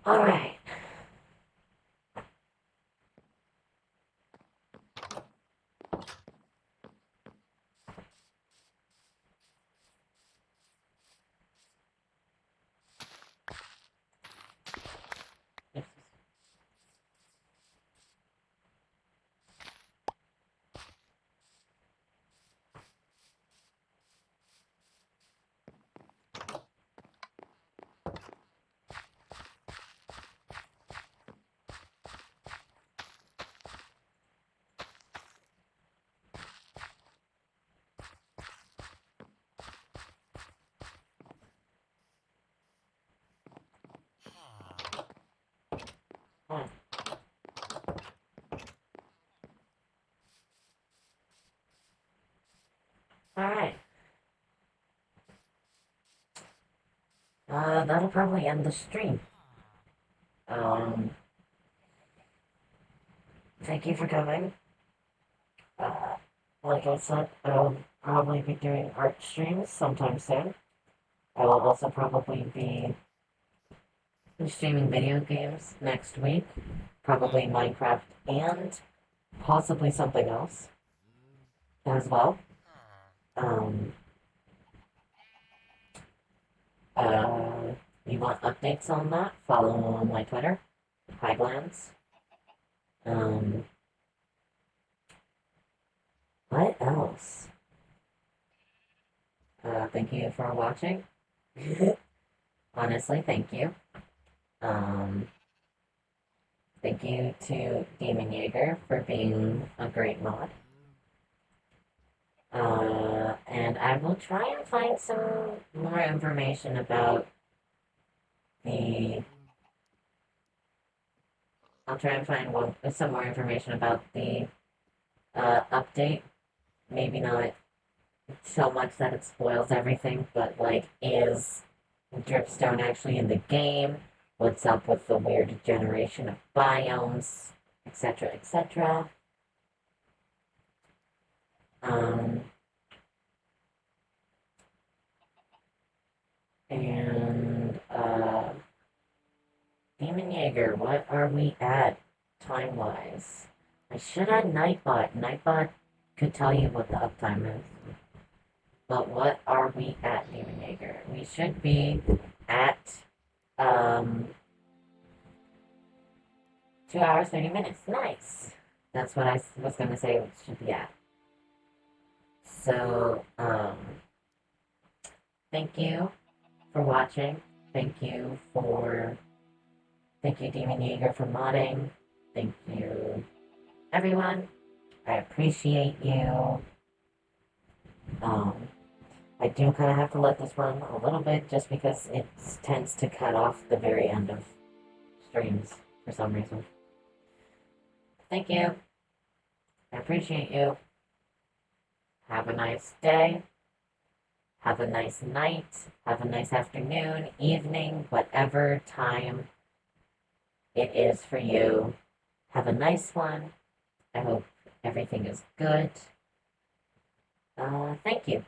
Alright. Alright. That'll probably end the stream. Thank you for coming. Uh, like I said, I'll probably be doing art streams sometime soon. I will also probably be streaming video games next week. Probably Minecraft and possibly something else as well. Um, you want updates on that? Follow on my Twitter, Highlands. Um, what else? Thank you for watching. Honestly, thank you. Um, Thank you to Demon Jaeger for being a great mod. And I will try and find some more information about the. I'll try and find some more information about the update. Maybe not so much that it spoils everything, but like, is Dripstone actually in the game? What's up with the weird generation of biomes, etc., etc. And Demon Jaeger, what are we at time-wise? I should add Nightbot. Nightbot could tell you what the uptime is. But what are we at, Demon Jaeger? We should be at, 2 hours, 30 minutes. Nice. That's what I was going to say it should be at. So, thank you for watching. Thank you, Demon Jaeger, for modding. Thank you, everyone. I appreciate you. I do kind of have to let this run a little bit just because it tends to cut off the very end of streams for some reason. Thank you. I appreciate you. Have a nice day. Have a nice night. Have a nice afternoon, evening, whatever time it is for you. Have a nice one. I hope everything is good. Thank you.